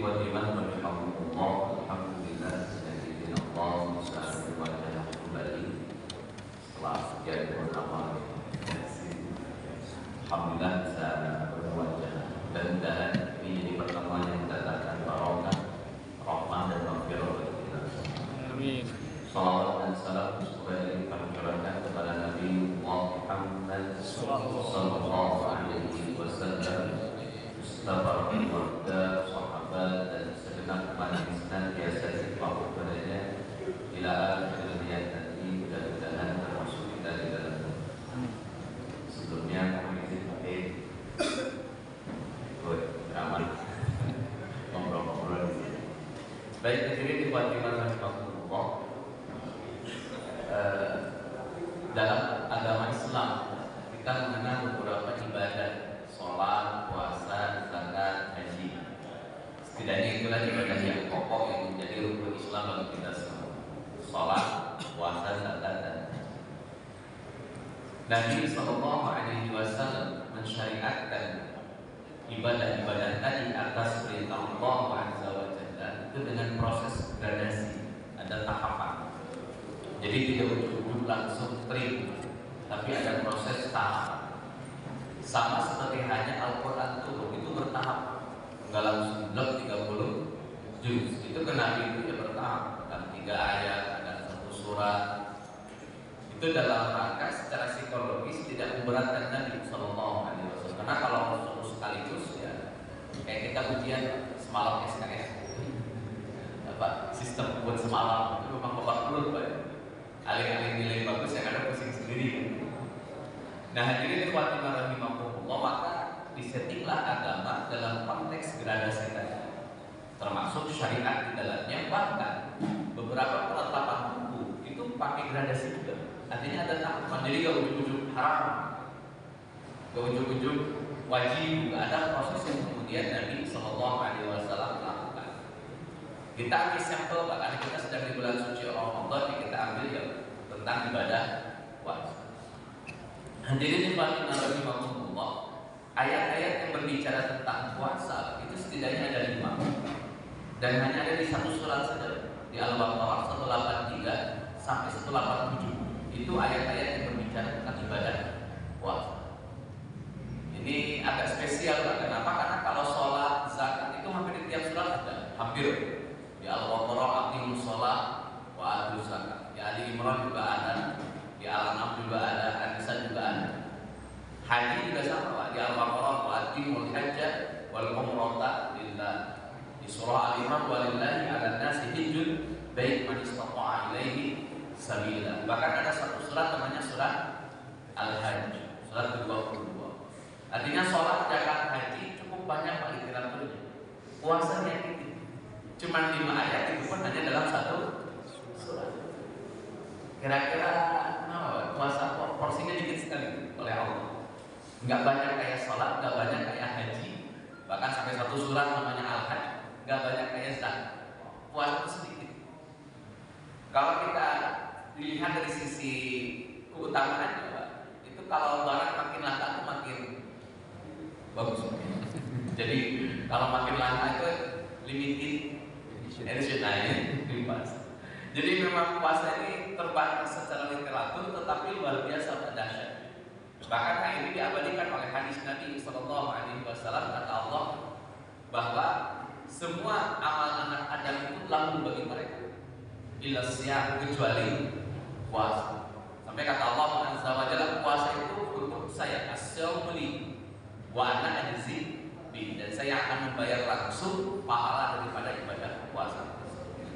ikhwati iman rahimakumullah, alhamdulillah jadi Allah bisa berwajah kembali setelah sekian purnama. Alhamdulillah bisa berwajah dan ini jadi pertemuan yang mendatangkan barokah, rahmah dan maghfirah bagi kita. Amin. Salawat dan salam semoga kami curahkan kepada Nabi Muhammad sallallahu alaihi wasallam, beserta keluarga, sahabat dan segenap umat yang senantiasa bertakwa kepadanya ila akhir hayat nanti, mudah-mudahan termasuk kita di dalamnya. Sebelumnya kami izin pamit. Beramal ngobrol-ngobrol di sini. Baik, hadirin ikhwati rahimakumullah. Dalam agama Islam kita mengenal beberapa ibadah, sholat, puasa, zakat, haji. Setidaknya itulah ibadah yang pokok yang menjadi rukun Islam bagi kita semua. Sholat, puasa, zakat, dan haji. Nabi Sallallahu Alaihi Wasallam mensyariatkan ibadah-ibadah tadi atas perintah Allah Azza wa Jalla itu dengan proses gradasi, ada tahapan. Jadi tidak ujuk-ujuk langsung trim, tapi ada proses tahap. Sama seperti hanya Al-Quran itu bertahap, nggak langsung blok 30 juz. Itu ke Nabi itu ya bertahap, ada 3 ayat, ada 1 surat. Itu dalam rangka secara psikologis tidak memberatkan Nabi Sallallahu Alaihi Wasallam. Karena kalau terus sekaligus ya kayak kita ujian semalam SKS, sistem buat semalam itu memang babak belur, Pak. Alih-alih nilai bagus yang ada pusing sendiri. Nah, hadirin ikhwati rahimakumullah, maka disettinglah agama dalam konteks gradasi tadi, termasuk syariat di dalamnya. Bahkan beberapa penetapan hukum itu pakai gradasi juga. Artinya ada tahapan. Jadi gak ujuk-ujuk haram, gak ujuk-ujuk wajib, gak ada proses yang kemudian Nabi Sallallahu Alaihi Wasallam lakukan. Kita ambil sampel, karena kita sedang di bulan suci Ramadan, kita ambil ya tentang ibadah puasa. Hadirin ikhwan rahimakumullah, ayat-ayat yang berbicara tentang puasa itu setidaknya ada 5 dan hanya ada di satu surat saja, di Al-Baqarah 183 sampai 187. Itu ayat-ayat yang berbicara tentang ibadah puasa. Ini agak spesial, Pak. Kenapa? Karena kalau sholat, zakat itu hampir di tiap surat ada, hampir. Di Al-Baqarah aqimus sholat wa atuz zakat. Di Ali Imran juga ada, di Al-An'am juga ada, An-Nisa juga ada. Haji juga sama, Pak. Di Al-Baqarah wa atimul hajja wal umrata lillah. Di surah Al-Imran walillahi 'alan nasi hajjul bait man istata'a ilaihi sabila. Bahkan ada satu surat namanya surat Al-Hajj, surat ke-22. Artinya sholat, zakat, haji cukup banyak Pak literaturnya. Puasanya itu cuma 5 ayat, itu pun hanya dalam satu surat. Kira-kira puasa porsinya dikit sekali oleh Allah. Nggak banyak kayak sholat, nggak banyak kayak haji. Bahkan sampai satu surat namanya Al-Hajj, nggak banyak kayak zakat. Puasa itu sedikit. Kalau kita dilihat dari sisi keutamaannya, Pak, itu kalau barang makin langka itu makin bagus. Jadi kalau makin langka itu limited edition dibahas. Jadi memang puasa ini terbatas secara literatur, tetapi luar biasa dahsyat. Bahkan hal ini diabadikan oleh hadis Nabi Sallallahu Alaihi Wasallam, kata Allah bahwa semua amal anak Adam itu lalu bagi mereka, illa siyam, kecuali puasa. Sampai kata Allah Azza wa Jalla, puasa itu untuk saya, as-sawmu li wa ana ajzi bi, dan saya akan membayar langsung pahala daripada ibadah puasa.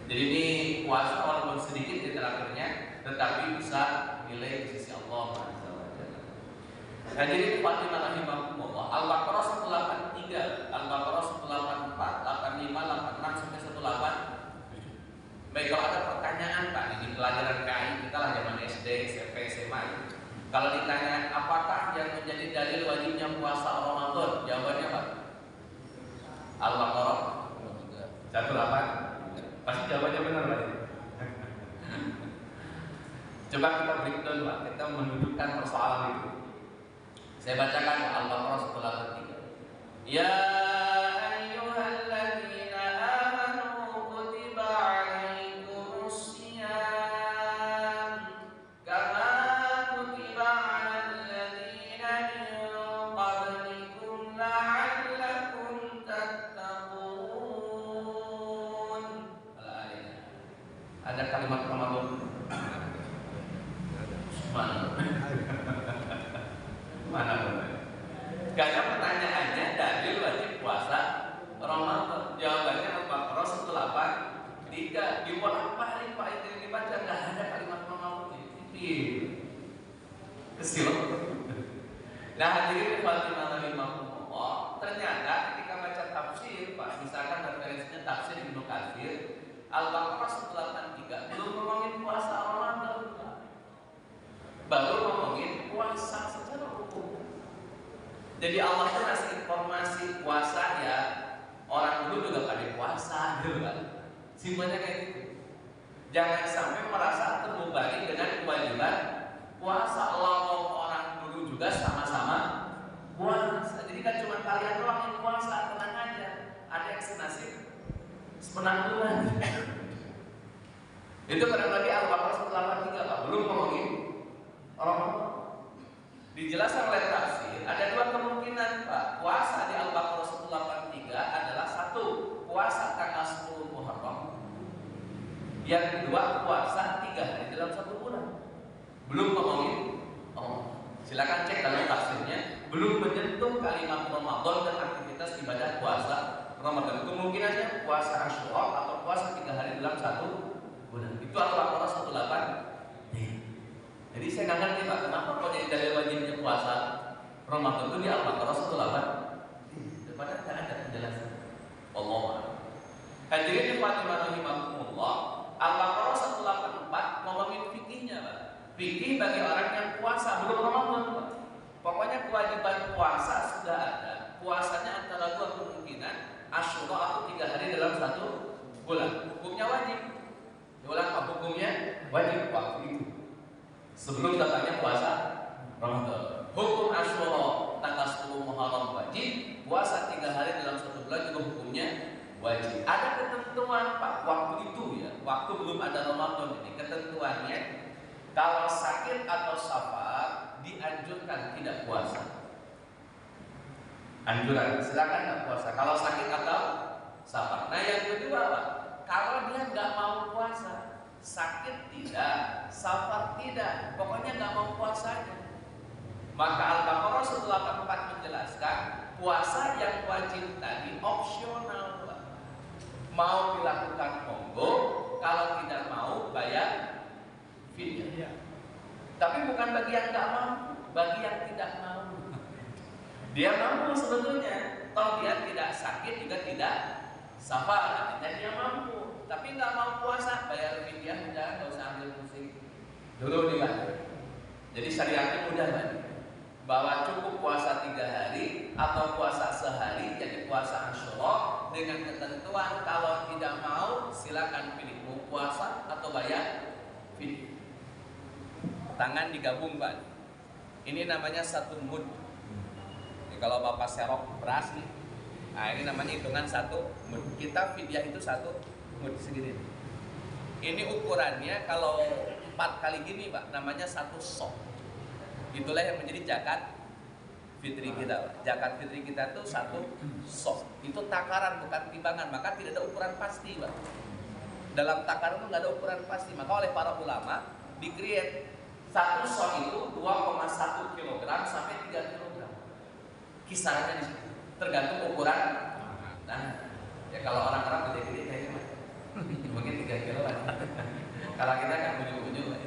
Jadi ini puasa walaupun sedikit literaturnya, tetapi bisa nilai di sisi Allah Azza wa Jalla. Hadirin Fatimah rahimakumullah, Al-Baqarah 183, Al-Baqarah 184, 85, 86 sampai 187. Baik, kalau ada pertanyaan Pak di pelajaran KAI kita lah zaman SD, SMP, SMA. Kalau ditanya apakah yang menjadi dalil wajibnya puasa Ramadan, jawabannya Pak Al-Baqarah 18. Pasti jawabannya benar Pak. Coba kita breakdown Pak, kita mendudukkan persoalan itu. Saya bacakan Al-Baqarah 183. Ya ayyuhalladzina Karena pertanyaannya dalil wajib puasa Ramadan. Jawabannya Al-Baqarah 183. Dibolak-balik Pak itu yang dibaca nggak ada kalimat Ramadan. Kesil. Nah hadirin Fatimah rahimahumullah, ternyata ketika baca tafsir Pak, misalkan referensinya tafsir Ibnu Katsir, Al-Baqarah 183 belum ngomongin puasa Ramadan, baru ngomongin puasa secara hukum. Jadi Allah itu ngasih informasi puasa ya, orang dulu juga pada puasa gitu kan. Simpelnya kayak gitu. Jangan sampai merasa terbebani dengan kewajiban puasa. Allah mau orang dulu juga sama-sama puasa. Jadi kan cuma kalian doang yang puasa, tenang aja. Ada yang senasib sepenanggungan. Itu kadang-kadang Al-Baqarah 183 Pak, belum ngomongin Ramadan. Dijelaskan oleh tafsir ada dua kemungkinan Pak. Puasa di Al-Baqarah 183 adalah satu, puasa tanggal 10 Muharram. Yang kedua, puasa 3 hari dalam 1 bulan. Belum ngomongin silakan cek dalam tafsirnya, belum menyentuh kalimat Ramadan dan aktivitas ibadah puasa Ramadan. Kemungkinannya puasa Asyura atau puasa 3 hari dalam 1 bulan. Itu Al-Baqarah 183. Jadi saya nggak ngerti Pak, kenapa kok jadi dalil wajibnya puasa Ramadan itu di Al-Baqarah 183? Padahal tidak ada penjelasan. Allah. Hadirin Fatimah rahimahumullah, Al-Baqarah 184 ngomongin fikihnya Pak. Fikih bagi orang yang puasa belum Ramadan Pak. Pokoknya kewajiban puasa sudah ada. Puasanya antara dua kemungkinan, Asyura atau 3 hari dalam 1 bulan. Hukumnya wajib. Diulang Pak, hukumnya wajib waktu itu. Sebelum datangnya puasa Ramadan. Hukum Asyura tanggal 10 Muharram wajib, puasa 3 hari dalam 1 bulan juga hukumnya wajib. Ada ketentuan Pak waktu itu ya, waktu belum ada Ramadan ini. Ketentuannya kalau sakit atau safar dianjurkan tidak puasa. Anjuran, silakan nggak puasa. Kalau sakit atau safar. Nah yang kedua Pak, kalau dia nggak mau puasa, sakit tidak, safar tidak, pokoknya nggak mau puasanya, maka Al-Baqarah 184 menjelaskan puasa yang wajib tadi opsional. Mau dilakukan monggo, kalau tidak mau bayar fidyah. Tapi bukan bagi yang nggak mau, bagi yang tidak mau. Dia mampu sebetulnya, toh dia tidak sakit juga tidak safar, dan dia mampu. Tapi nggak mau puasa, bayar fidyah udah, nggak usah ambil pusing. Dulu nih Pak. Jadi syariatnya mudah Pak. Bahwa cukup puasa 3 hari atau puasa sehari, jadi puasa Asyura dengan ketentuan kalau tidak mau silakan pilih mau puasa atau bayar fidyah. Tangan digabung Pak. Ini namanya 1 mud. Jadi, kalau Bapak serok beras nih, nah ini namanya hitungan 1 mud. Kita fidyah itu 1 mud segini. Ini ukurannya kalau 4 kali gini Pak, namanya 1 sok. Itulah yang menjadi zakat fitri kita Pak. Zakat fitri kita itu 1 sok. Itu takaran bukan timbangan, maka tidak ada ukuran pasti Pak. Dalam takaran itu nggak ada ukuran pasti, maka oleh para ulama di-create 1 sok itu 2,1 kg sampai 3 kg. Kisarannya di situ. Tergantung ukuran. Nah, ya kalau orang-orang gede-gede kayaknya mungkin 3 kilo lah. Kalau kita kan ujung-ujung lah.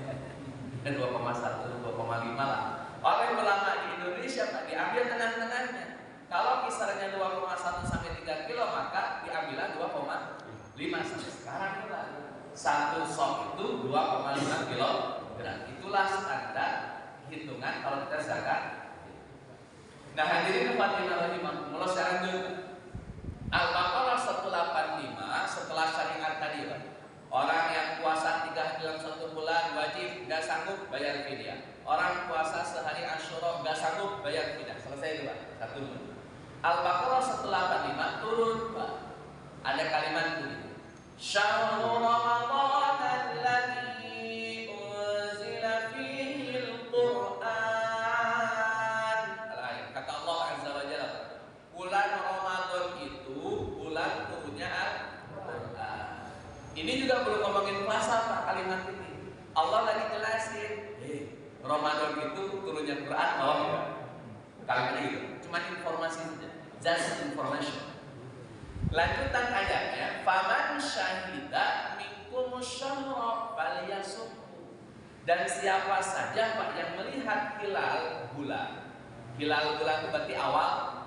Dan 2,1, 2,5 lah. Oleh ulama di Indonesia Pak, diambil tengah-tengahnya. Kalau kisarannya 2,1 sampai 3 kilo, maka diambillah 2,5 sampai sekarang lah. 1 sok itu 2,5 kilo. Itulah standar hitungan kalau kita zakat. Nah hadirin Fatimah rahimahumullah, saya lanjut. Al-Baqarah 185 setelah syariat tadi Pak. Orang yang puasa 3 hari dalam 1 bulan wajib, nggak sanggup bayar fidyah. Orang puasa sehari Asyura nggak sanggup bayar fidyah. Selesai itu Pak. 1 bulan. Al-Baqarah 185 turun Pak. Ada kalimat ini. Syahrul Ramadan alladzi unzila fihi al-Qur'an. Kata Allah Azza wa Jalla, bulan Ramadan itu bulan turunnya Al-Qur'an. Ini juga belum ngomongin puasa Pak, kalimat ini. Allah lagi jelasin, Ramadan itu turunnya Quran, oh ya. Kalimatnya gitu. cuma informasi saja, just information. Lanjutan ayatnya, faman syahida minkum syahra falyasumhu. Dan siapa saja Pak yang melihat hilal bulan itu berarti awal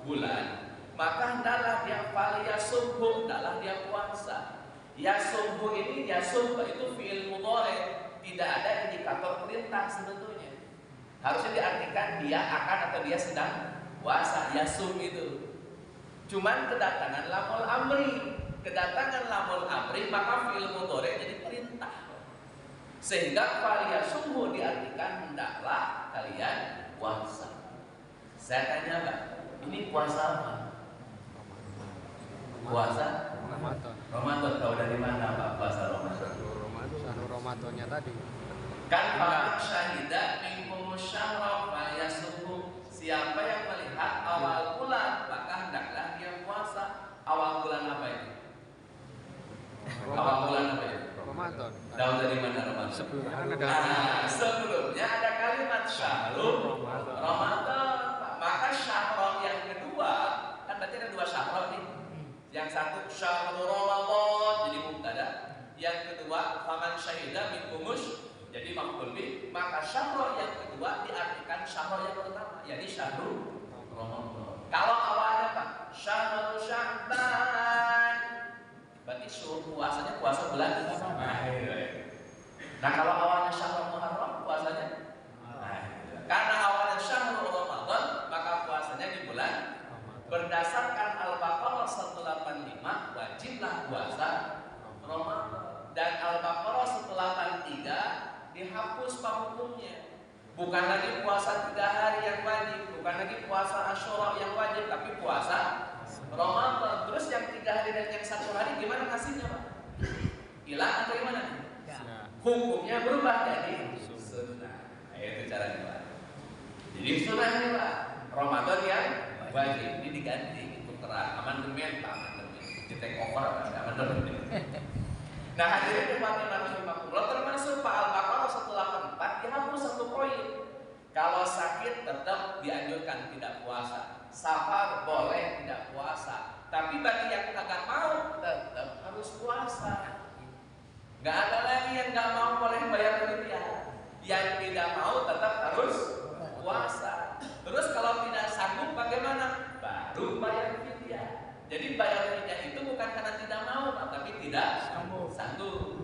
bulan, maka hendaklah dia falyasumhu, hendaklah dia puasa. Yasumhu ini, yasumhu itu fi'il mudhari, tidak ada indikator perintah sebetulnya. Harusnya diartikan dia akan atau dia sedang puasa, yasum itu. Cuman kedatangan lamul amri, maka fi'il mudhari jadi perintah. Sehingga falyasumhu diartikan hendaklah kalian puasa. Saya tanya Pak, ini puasa apa? Puasa Ramadan. Tahu dari mana Pak puasa Ramadan? Sahur Ramadannya tadi. Kan faman syahida minkum syahra falyasumhu. Siapa yang melihat awal bulan maka hendaklah dia puasa. Awal bulan apa ini? Awal bulan apa ini? Ramadan. Tahu dari mana Ramadan? Sebelumnya ada kalimat syahrul Ramadan. Maka syahrul yang kedua, kan berarti ada dua syahrul nih. Yang satu syahrul Ramadan jadi mubtada, yang kedua faman syahida minkumus jadi maf'ul bih. Maka syahrul yang kedua diartikan syahrul yang pertama, yakni syahrul Ramadan. Kalau awalnya Pak syahrul Sya'ban, berarti puasanya puasa bulan akhir. Nah kalau awalnya syahrul Muharram puasanya karena awalnya syahrul Ramadan maka puasanya di bulan. Berdasarkan Al-Baqarah 185 wajiblah puasa Ramadan, dan Al-Baqarah 183 dihapus pak hukumnya. Bukan lagi puasa 3 hari yang wajib, bukan lagi puasa Asyura yang wajib, tapi puasa Ramadan. Terus yang 3 hari dan yang 1 hari gimana nasibnya Pak? Hilang atau gimana? Hukumnya berubah jadi sunnah. Itu caranya Pak. Jadi sunnahnya Pak Ramadan yang wajib ini diganti untuk amandemen Pak, amandemen di take over amandemen. Nah hadirin umat rahimahullah, termasuk Pak Al-Baqarah 184 dihapus satu poin. Kalau sakit tetap dianjurkan tidak puasa, safar boleh tidak puasa, tapi bagi yang agak mau tetap harus puasa. Gak ada lagi yang gak mau boleh bayar fidyah, yang tidak mau tetap harus puasa. Terus kalau tidak sanggup bagaimana? Baru bayar fidyah. Jadi bayar fidyah itu bukan karena tidak mau Pak, tapi tidak sanggup.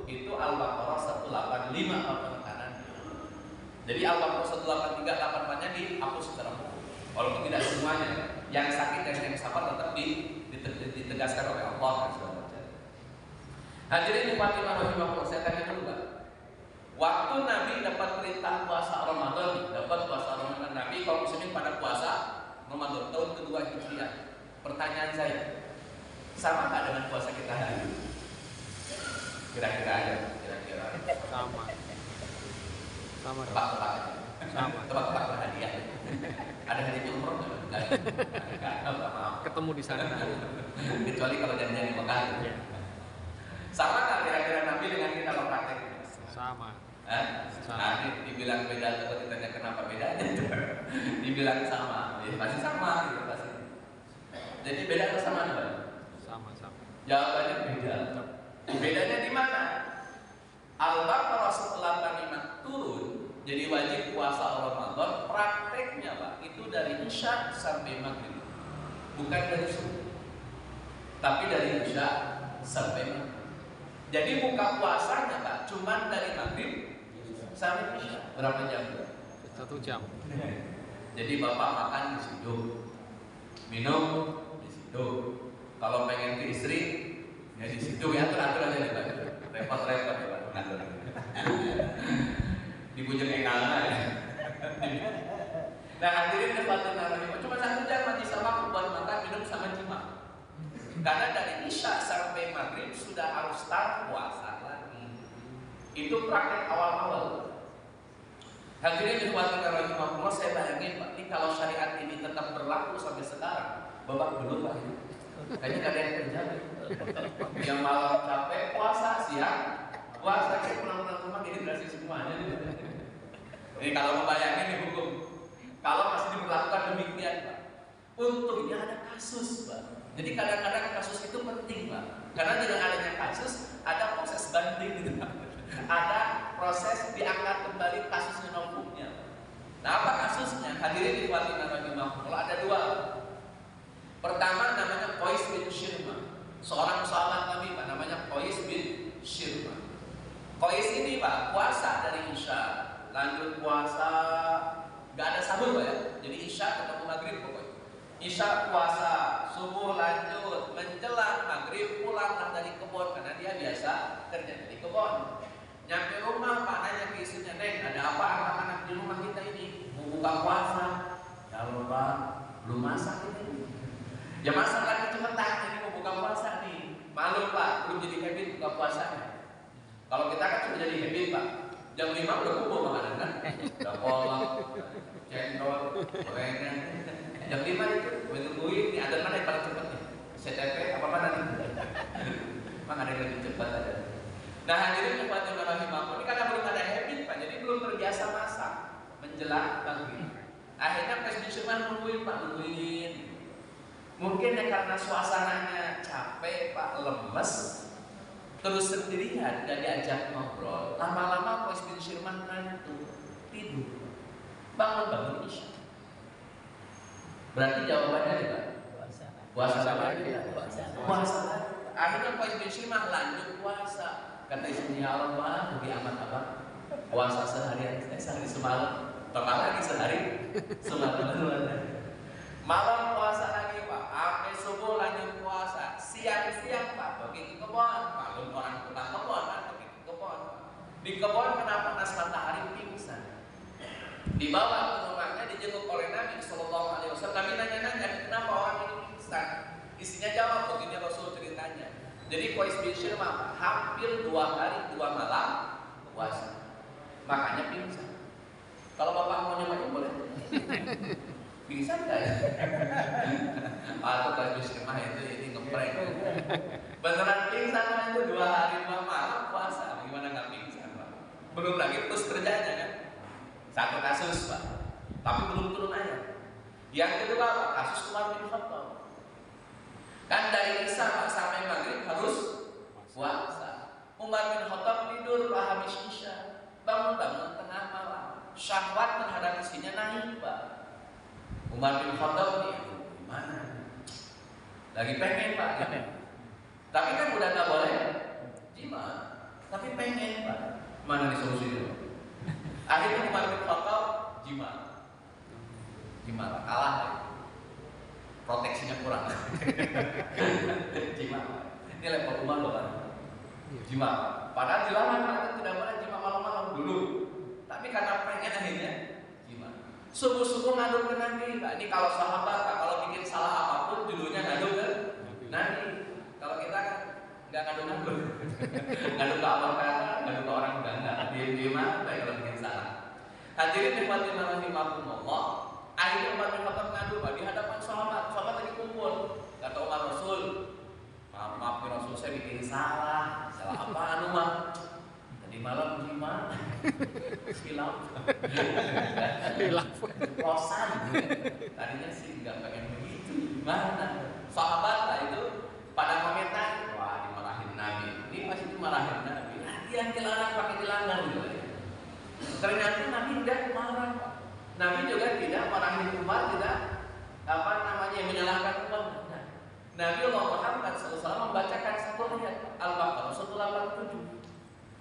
Itu Al-Baqarah 185 penekanan. Jadi Al-Baqarah 183 84-nya dihapus secara umum. Walaupun tidak semuanya, yang sakit dan yang sabar tetap ditegaskan oleh Allah SWT. Hadirin Fatimah rahimahullah, saya tanya dulu Pak. Waktu Nabi dapat perintah puasa Ramadan, Nabi kaum muslimin pada puasa Ramadan tahun kedua Hijriah. Pertanyaan saya, sama nggak dengan puasa kita hari ini? Kira-kira aja, kira-kira. Sama. Tebak-tebak. Sama. Tebak-tebak hadiah. Ada hadiah umroh nggak? Nggak, maaf. Ketemu di sana. Kecuali kalau janjian di Mekah. Sama nggak kira-kira Nabi dengan kita praktek? Sama. Nah, dibilang beda atau ditanya kenapa bedanya? Dibilang sama, ya pasti sama gitu pasti. Jadi beda atau sama Pak? Sama. Jawabannya beda. Bedanya di mana? Al-Baqarah 185 turun, jadi wajib puasa Ramadan. Prakteknya Pak itu dari Isya sampai Maghrib, bukan dari subuh, tapi dari Isya sampai Maghrib. Jadi buka puasanya Pak cuman dari Maghrib sampai Isya. Berapa jam? 1 jam. Jadi Bapak makan di situ, minum di situ. Kalau pengen ke istri, ya di situ ya, teratur aja deh Pak. Repot-repot ya Pak. Dibujuk enggak ya. Nah hadirin khotbah Nabi, cuma 1 jam mandi sama buat makan, minum sama cima. Karena dari Isya sampai Maghrib sudah harus start puasa lagi. Itu praktek awal-awal. Hadirin khotbah rahimahullah, saya bayangin Pak, ini kalau syariat ini tetap berlaku sampai sekarang, babak belum Pak. Kayaknya gak ada yang kerja. Yang malam capek puasa, siang puasa, kayak pulang-pulang rumah ini berhasil semuanya. Jadi kalau membayangin nih hukum, kalau masih diberlakukan demikian Pak, Untungnya ada kasus, Pak. Jadi kadang-kadang kasus itu penting, Pak. Karena dengan adanya kasus, ada proses banding gitu, Pak. Ada proses diangkat kembali kasusnya hukumnya. Nah, apa kasusnya? Hadirin ikhwatina rahimahumullah, ada dua. Pertama namanya Qais bin Shirma, seorang sahabat Nabi, Pak, namanya Qais bin Shirma. Qais ini, Pak, puasa dari Isya, lanjut puasa, nggak ada sahur, Pak, ya. Jadi Isya ketemu maghrib pokoknya. Isya puasa, subuh lanjut, menjelang maghrib pulanglah dari kebun karena dia biasa kerja di kebun. Nyampe rumah, Pak nanya ke istrinya, "Neng, ada apa anak-anak di rumah kita ini? Mau buka puasa?" "Ya Allah, Pak, belum masak ini." "Ya masak lagi cepetan, ini mau buka puasa nih." "Malu, Pak, belum jadi habit buka puasanya." Kalau kita kan sudah jadi habit, Pak. Jam 5 udah kumpul makanan kan? Udah kolak, cendol, gorengan. Jam 5 itu gue tungguin nih, ada mana yang paling cepat nih? CTP apa mana nih? Emang ada yang lebih cepat ada. Nah, hadirin ikhwatul rahimahumullah, ini karena belum ada habit, Pak, jadi belum terbiasa masak menjelang maghrib. Akhirnya Qais bin Shirman nungguin, Pak, nungguin. Mungkin ya karena suasananya capek, Pak, lemes, terus sendirian, gak diajak ngobrol. Lama-lama Qais bin Shirman ngantuk, tidur, bangun Isya. Berarti jawabannya apa? Puasa lagi. Puasa. Akhirnya Qais bin Shirman lanjut puasa. Kata istrinya, "Ya Allah, Pak, rugi amat apa? Puasa sehari semalam, tambah lagi sehari semalam. Malam puasa lagi, Pak. Sampai subuh lanjut puasa. Siang-siang, Pak, pergi ke kebun. Malam orang pulang kebun, pergi ke kebun. Di kebun kena panas matahari, pingsan. Dibawa ke rumahnya, dijenguk oleh Nabi Sallallahu Alaihi Wasallam. Nabi nanya-nanya, "Kenapa orang ini pingsan?" Istrinya jawab, begini Rasul ceritanya. Jadi Qais bin Shirman hampir 2 hari 2 malam puasa, makanya pingsan. Kalau Bapak mau nyobain boleh. Pingsan nggak ya? Atau Qais bin Shirman itu ini ngeprank. Beneran pingsan itu 2 hari 2 malam puasa, gimana nggak pingsan, Pak? Belum lagi terus kerjanya kan. Satu kasus, Pak, tapi belum turun ayat. Yang kedua, Pak, kasus Umar bin Khattab. Kan dari Isya, Pak, sampai maghrib harus puasa. Umar bin Khattab tidur, Pak, habis Isya, bangun-bangun tengah malam, syahwat terhadap istrinya naik, Pak. Umar bin Khattab nih, gimana? Lagi pengen, Pak, ya. Tapi kan udah nggak boleh jima, tapi pengen, Pak. Mana nih solusinya? Akhirnya Umar bin Khattab jima kalah ya. Proteksinya kurang. Jima ini level Umar loh, kan. Jima padahal dilarang, Pak, tidak boleh jima malam-malam dulu, tapi karena pengen akhirnya jima. Subuh-subuh ngadu ke Nabi, Pak. Ini kalau sahabat, Pak, kalau bikin salah apapun judulnya ngadu ke Nabi. Kalau kita kan nggak ngadu-ngadu. Ngadu ke awal kata, ngadu ke orang enggak. Diem-diem aja kalau bikin salah. Hadirin nikmatin rahimahumullah. Akhirnya Umar bin Khattab ngadu, Pak, di hadapan sahabat lagi kumpul. Kata Umar, "Rasul, maaf ya Rasul, saya bikin salah apaan, Umar? Tadi malam jima." Hilaf. Kosan. Tadinya sih nggak pengen begitu. Gimana? Sahabat lah itu pada komentar, "Wah, dimarahin Nabi. Ini pasti dimarahin Nabi. Nabi yang dilarang pakai dilanggar gitu." Ternyata Nabi tidak marah, Pak. Nabi juga tidak marahin Umar, tidak menyalahkan Umar. Nabi Muhammad SAW membacakan satu ayat Al-Baqarah 187.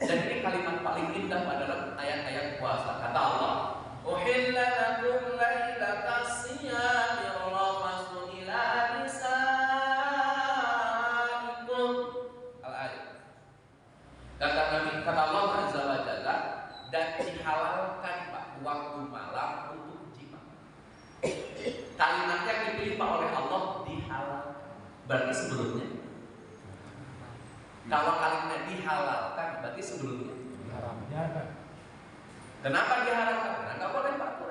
Dan ini kalimat paling indah dalam ayat-ayat puasa. Kata Allah, "Uhilla lakum lailatas siyami rafasu ila nisaikum." Al-ayat. Kata Allah Azza wa Jalla, dan dihalalkan, Pak, waktu malam untuk jima. Kalimat yang dipilih, Pak, oleh Allah, dihalalkan. Berarti sebelumnya, kalau kalimatnya dihalalkan, berarti sebelumnya haramnya. Kenapa diharamkan? Karena nggak boleh, Pak,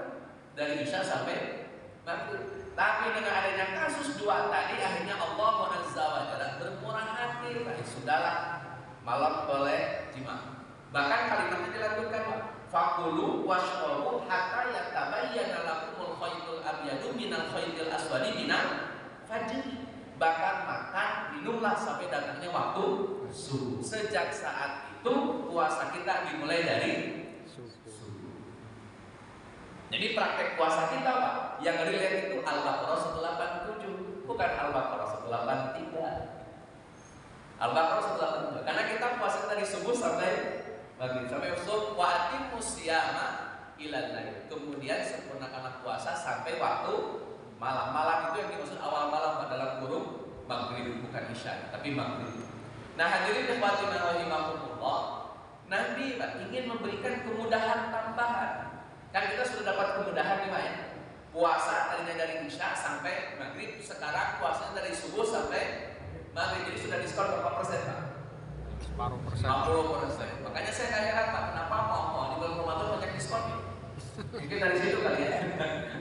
dari Isya sampai maghrib. Tapi dengan adanya kasus 2 tadi, akhirnya Allah Azza wa Jalla bermurah hati, Pak. Sudahlah, malam boleh jima. Bahkan kalimatnya dilanjutkan, Pak. Fakulu washrabu hatta yatabayyana lakumul khaytul abyadu minal minal khaytil aswadi minal fajri. Bahkan makan, minumlah sampai datangnya waktu subuh. Sejak saat itu puasa kita dimulai dari subuh. Jadi praktek puasa kita Pak, yang relate itu Al-Baqarah 187, bukan Al-Baqarah 183. Al-Baqarah 187. Karena kita puasa dari subuh sampai maghrib, sampai subuh wa atimmus siyama ilal lail. Kemudian sempurnakanlah puasa sampai waktu malam. Malam itu yang dimaksud awal malam dalam kurung maghrib, bukan isya, tapi maghrib. Nah, hadirin ikhwatina rahimakumullah, Nabi Pak ingin memberikan kemudahan tambahan. Kan kita sudah dapat kemudahan nih Pak ya. Puasa tadinya dari isya sampai maghrib, sekarang puasanya dari subuh sampai maghrib. Jadi sudah diskon berapa persen Pak? Separuh persen. 50%. Makanya saya nggak heran Pak, kenapa mau di bulan Ramadan banyak diskon nih? Mungkin dari situ kali ya.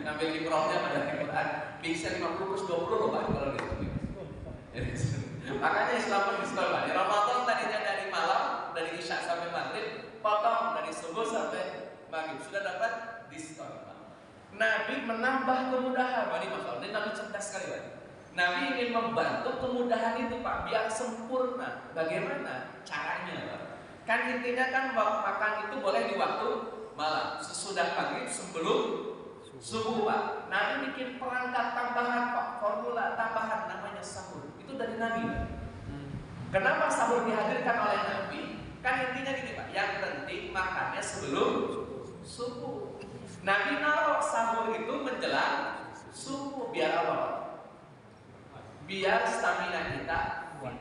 Ngambil kiprahnya pada Quran. Bisa 50 plus 20 loh Pak kalau diskon. Makanya Islam pun diskon Pak. Di Ramadan tadinya dari malam, dari isya sampai maghrib, potong dari subuh sampai maghrib, sudah dapat diskon Pak. Nabi menambah kemudahan. Pak, ini masalah. Ini Nabi cerdas sekali Pak. Nabi ingin membantu kemudahan itu Pak, biar sempurna. Bagaimana caranya Pak? Kan intinya kan makan itu boleh di waktu malam, sesudah maghrib, sebelum subuh Pak. Nabi bikin perangkat tambahan Pak, formula tambahan namanya sahur. Itu dari Nabi Pak. Kenapa sahur dihadirkan oleh Nabi? Kan intinya gini Pak, yang penting makannya sebelum subuh. Nabi naruh sahur itu menjelang subuh, biar apa Pak? Biar stamina kita kuat.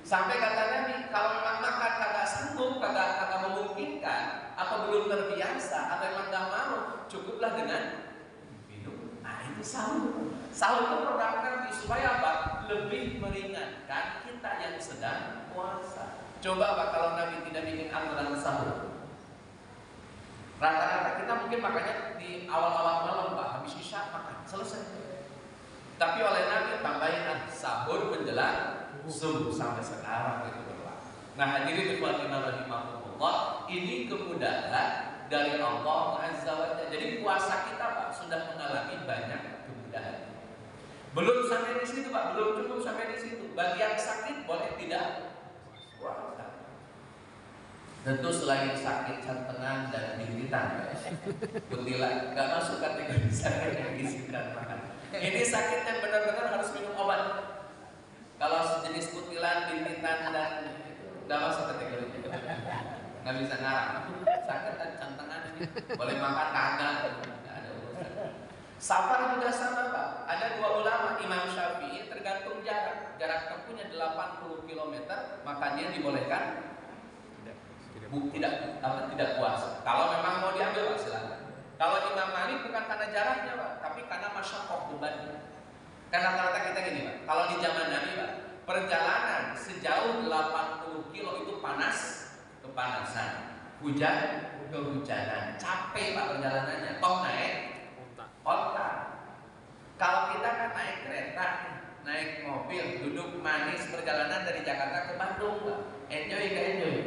Sampai kata Nabi, kalau makan kagak sanggup, kagak memungkinkan, atau belum terbiasa, atau emang gak mau, cukuplah dengan minum. Nah itu sahur. Sahur itu program Nabi supaya apa? Lebih meringankan kita yang sedang puasa. Coba Pak, kalau Nabi tidak bikin aturan sahur, rata-rata kita mungkin makannya di awal-awal malam Pak, habis isya makan, selesai. Tapi oleh Nabi tambahin sahur menjelang subuh, sampai sekarang itu berlaku. Nah hadirin ikhwatina rahimakumullah, ini kemudahan dari Allah Azza wa Jalla. Jadi puasa kita Pak sudah mengalami banyak kemudahan. Belum sampai di situ Pak, belum cukup sampai di situ. Bagi yang sakit boleh tidak puasa. Tentu selain sakit jantengan dan gigitan, kutilan nggak masuk kategori sakit yang diizinkan makan. Ini sakit yang benar-benar harus minum obat. Kalau sejenis kutilan, gigitan dan nggak masuk kategori itu, nggak bisa ngarang. Sakit dan jantengan ini boleh makan kagak, nggak ada urusan. Safar juga sama Pak. Ada dua ulama, Imam Syafi'i, tergantung jarak. Jarak tempuhnya 80 km, makannya dibolehkan. Tidak puasa. Kalau memang mau diambil Pak silakan. Kalau Imam Malik bukan karena jaraknya Pak, tapi karena masyaqqah bebannya. Karena rata-rata kita gini Pak, kalau di zaman Nabi Pak, perjalanan sejauh 80 kilo itu panas, kepanasan, hujan, kehujanan, capek Pak perjalanannya. Toh naik onta. Kalau kita kan naik kereta, naik mobil, duduk manis perjalanan dari Jakarta ke Bandung Pak. Enjoy gak enjoy?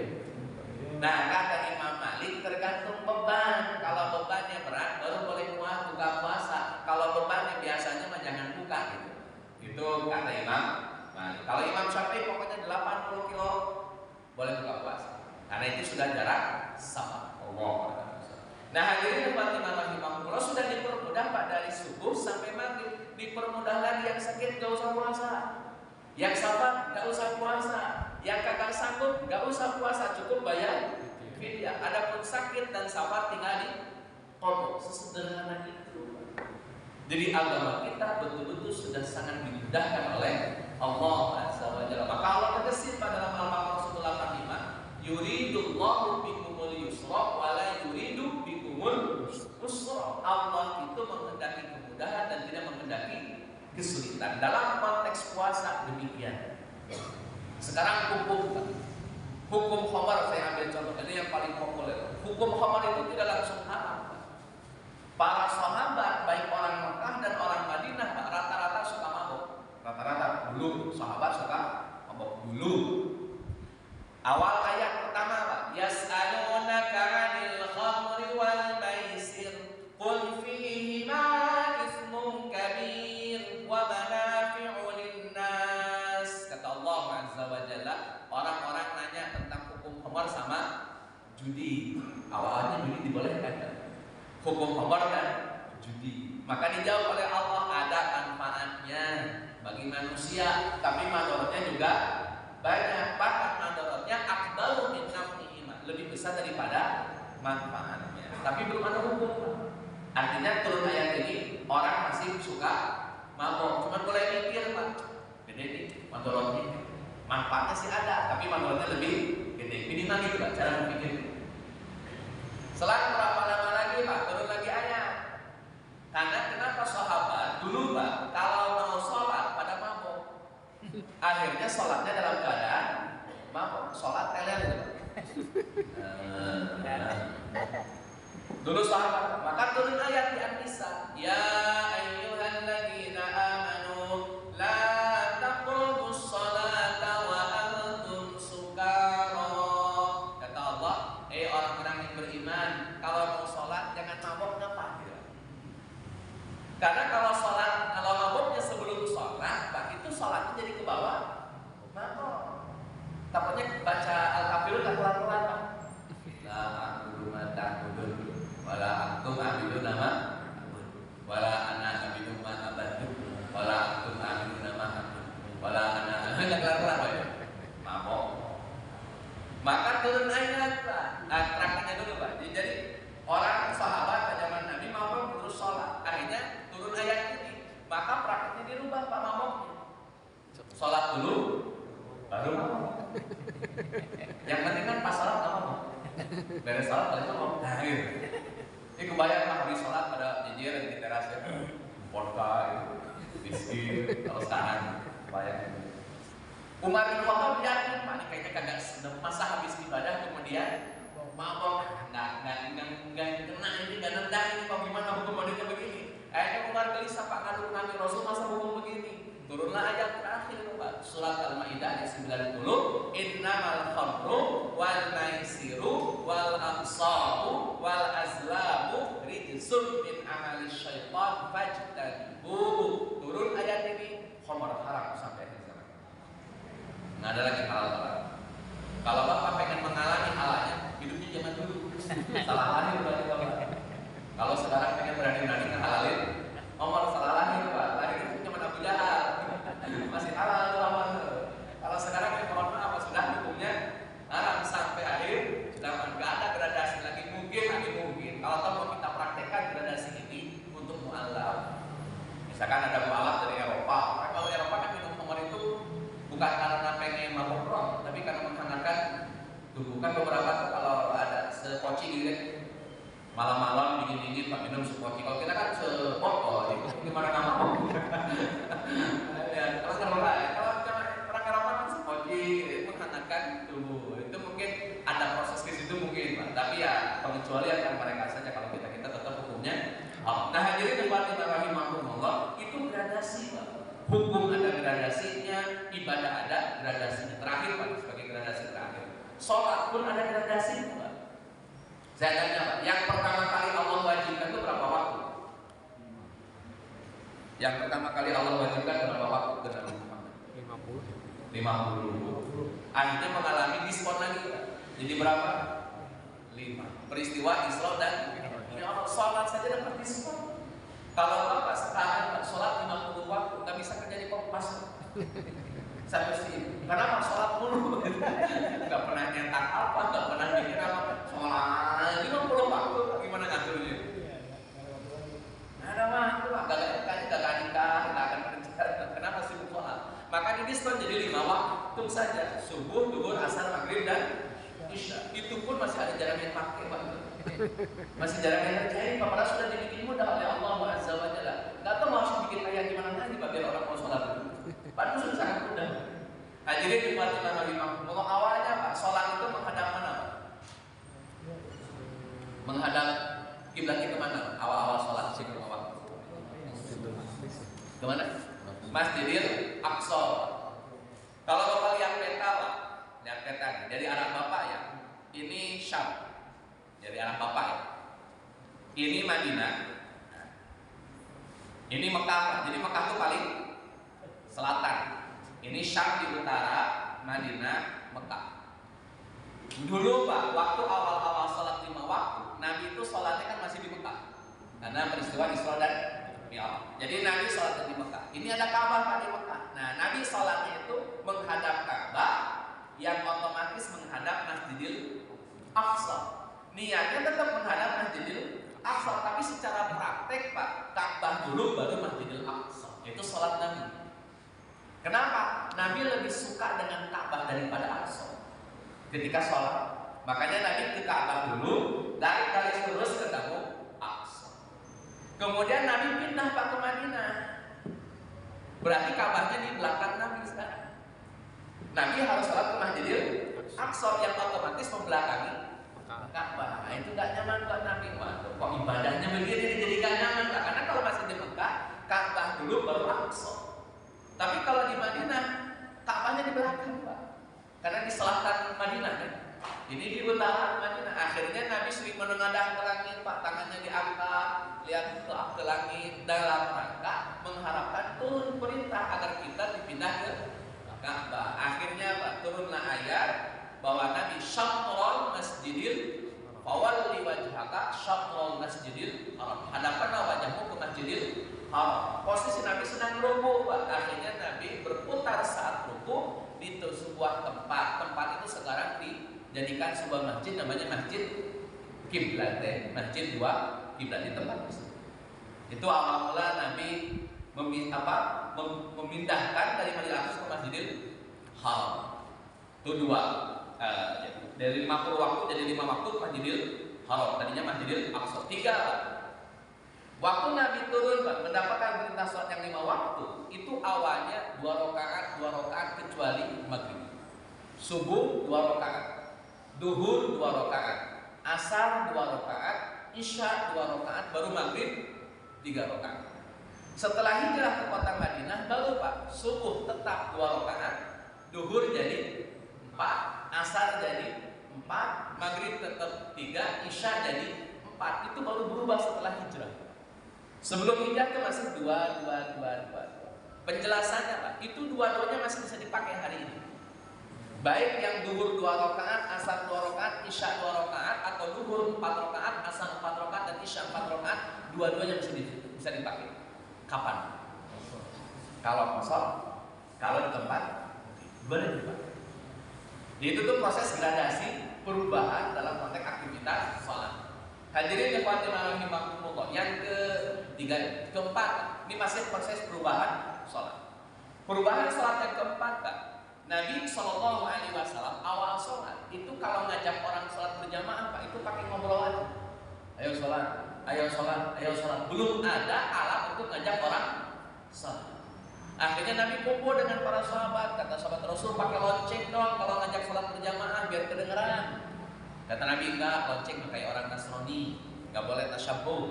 Nah kata Imam Malik tergantung beban. Kalau bebannya berat baru boleh buka puasa. Kalau bebannya biasanya mah jangan buka gitu. Itu kata Imam Malik. Kalau Imam Syafi'i pokoknya 80 kilo boleh buka puasa. Karena itu sudah jarak sama Allah. Nah hadirin Fatimah rahimahullah, sudah dipermudah Pak dari subuh sampai maghrib. Dipermudah lagi yang sakit gak usah puasa, yang sabar gak usah puasa, yang kagak sanggup gak usah puasa, cukup bayar fidyah. Adapun sakit dan sabar tinggal di qada. Sesederhana itu. Jadi agama kita betul-betul sudah sangat dimudahkan oleh Allah Azza wa Jalla. Maka Allah tegaskan pada dalam Al-Baqarah 185, yuridullahu bikumul yusra wa la yuridu bikumul usra. Allah itu menghendaki kemudahan dan tidak menghendaki kesulitan. Dalam konteks puasa demikian. Sekarang hukum khamar saya ambil contoh, ini yang paling populer. Hukum khamar itu tidak langsung haram. Para sahabat baik orang Mekah dan orang Madinah rata-rata suka mabuk. Rata-rata dulu sahabat suka mabuk dulu. Awal ayat pertama Pak, yas'alunaka 'anil khamri wal maisir qul fihima hukum khamar dan judi. Maka dijawab oleh Allah, ada manfaatnya bagi manusia, tapi mandorotnya juga banyak. Bahkan mandorotnya akbaru min naf'ihima, lebih besar daripada manfaatnya. Tapi belum ada hukum. Artinya turun ayat ini orang masih suka mabok, cuma boleh mikir Pak, gede nih mandorotnya. Manfaatnya sih ada, tapi mandorotnya lebih gede. Minimal gitu Pak cara berpikir. Selang berapa lama lagi Pak turun lagi ayat. Karena kenapa sahabat dulu Pak kalau mau sholat pada mabok, akhirnya sholatnya dalam keadaan mabok, sholat teler gitu. Dulu sahabat, maka turun ayat di An-Nisa, ya ayyuhalladzina amanu la taqrabus sholata wa antum sukara. Kata Allah, orang-orang yang beriman, kalau mau sholat jangan mabok. Kenapa? Karena kalau maboknya sebelum sholat, Pak, itu sholatnya jadi ke bawah mabok. Takutnya baca Al-Kafirun tak kelar-kelar Pak. La a'budu ma ta'budun wala antum a'budu nama wala ana a'budu ma abadu wala antum a'budu nama wala ana tak kelar-kelar Pak ya. Mabok. Maka turun ayat Pak. Prakteknya dulu Pak. Jadi orang sahabat pada zaman Nabi mabok terus sholat. Akhirnya turun ayat ini. Maka prakteknya dirubah Pak maboknya. Sholat dulu baru mabok. Yang penting kan pas sholat nggak mabok. Beres sholat paling mabok. Nah gitu. Ini kebayang Pak habis sholat pada jijir di teras ya. Vodka, whisky, kalau sekarang kebayang. Umar bin Khattab yakin Pak, ini kayaknya kagak masa habis ibadah kemudian mabok, nggak kena ini, nggak nendang ini, kok gimana hukum modelnya begini? Akhirnya Umar gelisah Pak, ngadu Nabi Rasul masa hukum begini. Turunlah ayat terakhir Pak, surat Al-Maidah ayat 90, innamal khamru wal maisiru wal ansabu wal azlamu rijsun min amali syaitan fajtanibuhu. Turun ayat ini, khamar haram sampai akhir zaman. Nggak ada lagi halal. Kalau Bapak pengen mengalami halalnya, hidupnya zaman dulu. Salah lahir berarti Bapak. Kalau sekarang pengen berani-berani ngehalalin, Omar salah lahir Pak. Lahir itu cuma Abu Jahal. Masih halal tuh Omar. Kalau sekarang yang mohon maaf sudah hukumnya haram sampai akhir zaman. Nggak ada gradasi lagi. Mungkin. Kalau tahu mau kita praktekkan gradasi ini untuk mu'alaf. Misalkan ada mu'alaf dari Eropa. Kalau Eropa kan minum khamar itu bukan karena pengen mabuk rom, tapi karena menghangatkan tubuh. Kan beberapa tuh kalau ada sepoci gitu malam-malam dingin-dingin Pak minum sepoci. Kalau kita kan sepotol, itu gimana nggak mabuk? Ya, terus kalau orang Eropa kan sepoci menghangatkan tubuh. Itu mungkin ada proses di situ mungkin Pak. Tapi ya pengecualian kan mereka saja. Kalau kita tetap hukumnya. Nah hadirin tempat rahimahumullah, itu gradasi Pak. Hukum ada gradasinya, ibadah ada gradasinya. Terakhir Pak, sebagai gradasi terakhir, sholat pun ada gradasinya Pak. Saya tanya Pak, yang pertama kali Allah wajibkan itu berapa waktu? Yang pertama kali Allah wajibkan berapa waktu ke Nabi Muhammad? 50. Akhirnya mengalami diskon lagi Pak. Jadi berapa? 5. Peristiwa Isra dan Mi'raj. Sholat saja dapat diskon. Kalau Bapak sekarang sholat 50 waktu, nggak bisa kerja di Kompas. Saya mesti, kenapa sholat mulu? Nggak pernah nyetak apa, nggak pernah mikir apa. Sholat 50 waktu, gimana ngaturnya? Nggak ada waktu, nggak nikah, nggak akan kerja. Kenapa sibuk sholat? Maka ini diskon jadi 5 waktu saja. Subuh, duhur, asar, maghrib, dan isya. Itu pun masih ada jarang yang pakai Pak. Masih jarang yang terjadi, padahal sudah dibikin mudah oleh Allah Azza wa Jalla. Nggak tahu harus bikin kayak gimana lagi bagi orang mau sholat itu. Padahal sudah sangat mudah. Hadirin dimatikan oleh Imam. Kalau awalnya Pak, sholat itu menghadap mana? Menghadap kiblatnya kemana? Awal-awal sholat sih awal. Kemana? Masjidil Aqsa. Kalau Bapak lihat peta Pak, lihat peta dari arah Bapak ya. Ini Syam. Dari arah Bapak ya. Ini Madinah. Ini Mekah. Jadi Mekah itu paling selatan. Ini Syam di utara, Madinah, Mekah. Dulu Pak, waktu awal-awal sholat 5 waktu, Nabi itu sholatnya kan masih di Mekah. Karena peristiwa Isra dan Mi'raj. Jadi Nabi sholat di Mekah. Ini ada Ka'bah Pak di Mekah. Nah, Nabi sholatnya itu menghadap Ka'bah yang otomatis menghadap Masjidil Aqsa. Niatnya tetap menghadap Masjidil Aqsa, tapi secara praktek Pak, Ka'bah dulu baru Masjidil Aqsa. Itu sholat Nabi. Kenapa? Nabi lebih suka dengan Ka'bah daripada Aqsa ketika sholat. Makanya Nabi ke Ka'bah dulu, dari garis lurus ketemu Aqsa. Kemudian Nabi pindah Pak ke Madinah. Berarti Ka'bahnya di belakang Nabi sekarang. Nabi harus sholat ke Masjidil Aqsa yang otomatis membelakangi Ka'bah. Nah, itu gak nyaman buat Nabi. Waduh, kok ibadahnya begini jadi gak nyaman Pak? Karena kalau masih di Mekah, Ka'bah dulu baru Aqsa. Tapi kalau di Madinah, Ka'bahnya di belakang Pak. Karena di selatan Madinah kan. Ini di utara Madinah. Akhirnya Nabi sering menengadah ke langit Pak, tangannya diangkat, lihat ke langit dalam rangka mengharapkan turun perintah agar kita dipindah ke Ka'bah. Akhirnya Pak, turunlah ayat bahwa Nabi syatrul masjidil fawalli wajhaka syatrul masjidil haram. Hadapkanlah wajahmu ke Masjidil Haram. Posisi Nabi sedang ruku Pak. Akhirnya Nabi berputar saat ruku di sebuah tempat. Tempat itu sekarang dijadikan sebuah masjid namanya Masjid Kiblat, Masjid dua kiblat di tempat itu. Itu awal mula Nabi memindahkan dari Masjidil Aqsa ke Masjidil Haram. Itu dua. Dari 50 waktu jadi 5 waktu Masjidil Haram. Tadinya Masjidil Aqsa. 3. Waktu Nabi turun Pak, mendapatkan perintah sholat yang 5 waktu, itu awalnya 2 rakaat kecuali maghrib. Subuh 2 rakaat, duhur 2 rakaat, asar 2 rakaat, isya 2 rakaat, baru maghrib 3 rakaat. Setelah hijrah ke kota Madinah baru Pak, subuh tetap 2 rakaat, duhur jadi 4, asar jadi 4, maghrib tetap 3, isya jadi 4. Itu baru berubah setelah hijrah. Sebelum hijrah itu masih 2. Penjelasannya Pak, itu dua-duanya masih bisa dipakai hari ini. Baik yang duhur 2 rakaat, asar 2 rakaat, isya 2 rakaat, atau duhur 4 rakaat, asar 4 rakaat, dan isya 4 rakaat, dua-duanya bisa dipakai. Kapan? Kalau kosong, kalau di tempat boleh dipakai. Itu tuh proses gradasi perubahan dalam konteks aktivitas sholat. Hadirin yang rahimakumullah. Yang keempat, ini masih proses perubahan sholat. Perubahan sholat yang keempat Pak, Nabi SAW awal sholat itu kalau ngajak orang sholat berjamaah Pak, itu pakai ngobrol aja. Ayo sholat, ayo sholat, ayo sholat. Belum ada alat untuk ngajak orang sholat. Akhirnya Nabi kumpul dengan para sahabat. Kata sahabat Rasul, pakai lonceng dong kalau ngajak sholat berjamaah biar kedengeran. Kata Nabi, enggak, lonceng kayak orang Nasrani, enggak boleh tasyabbuh.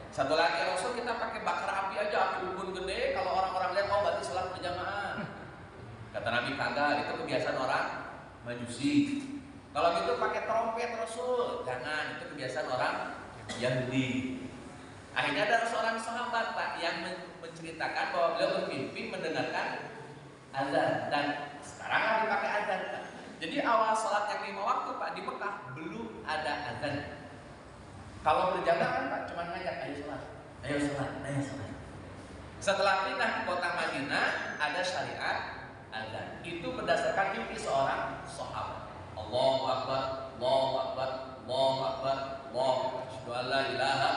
Satu lagi, Rasul kita pakai bakar api aja, api unggun gede, kalau orang-orang lihat oh berarti sholat berjamaah. Kata Nabi, kagak, itu kebiasaan orang Majusi. Kalau gitu pakai trompet Rasul, jangan, itu kebiasaan orang Yahudi. Akhirnya ada seorang sahabat Pak yang menceritakan bahwa beliau bermimpi mendengarkan azan, dan sekarang lagi pakai azan Pak. Jadi awal sholat yang 5 waktu Pak di Mekah belum ada azan. Kalau berjamaah kan Pak cuma ngajak ayo sholat, ayo sholat, ayo sholat. Setelah pindah ke kota Madinah ada syariat azan. Itu berdasarkan mimpi seorang sahabat. Allahu Akbar, Allahu Akbar, Allahu Akbar, Allahu Akbar. Asyhadu an la ilaha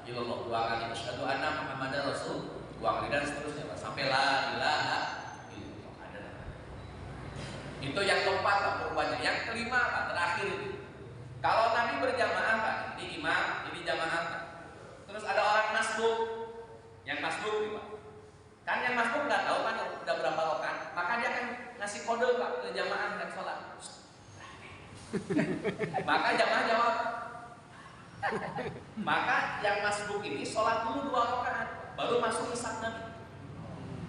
illallah 2 kali, asyhadu anna Muhammadar Rasul 2 kali, dan seterusnya Pak, sampai la ilaha illallah ada. Itu yang keempat Pak perubahannya. Yang kelima Pak, terakhir ini. Kalau Nabi berjamaah Pak, ini imam, ini jamaah Pak. Terus ada orang masbuk. Yang masbuk nih Pak. Kan yang masbuk nggak tahu kan udah berapa rakaat, maka dia akan ngasih kode Pak ke jamaah yang sholat. Maka jamaah jawab. Maka yang masbuk ini sholat dulu 2 rakaat, baru masuk isyak Nabi.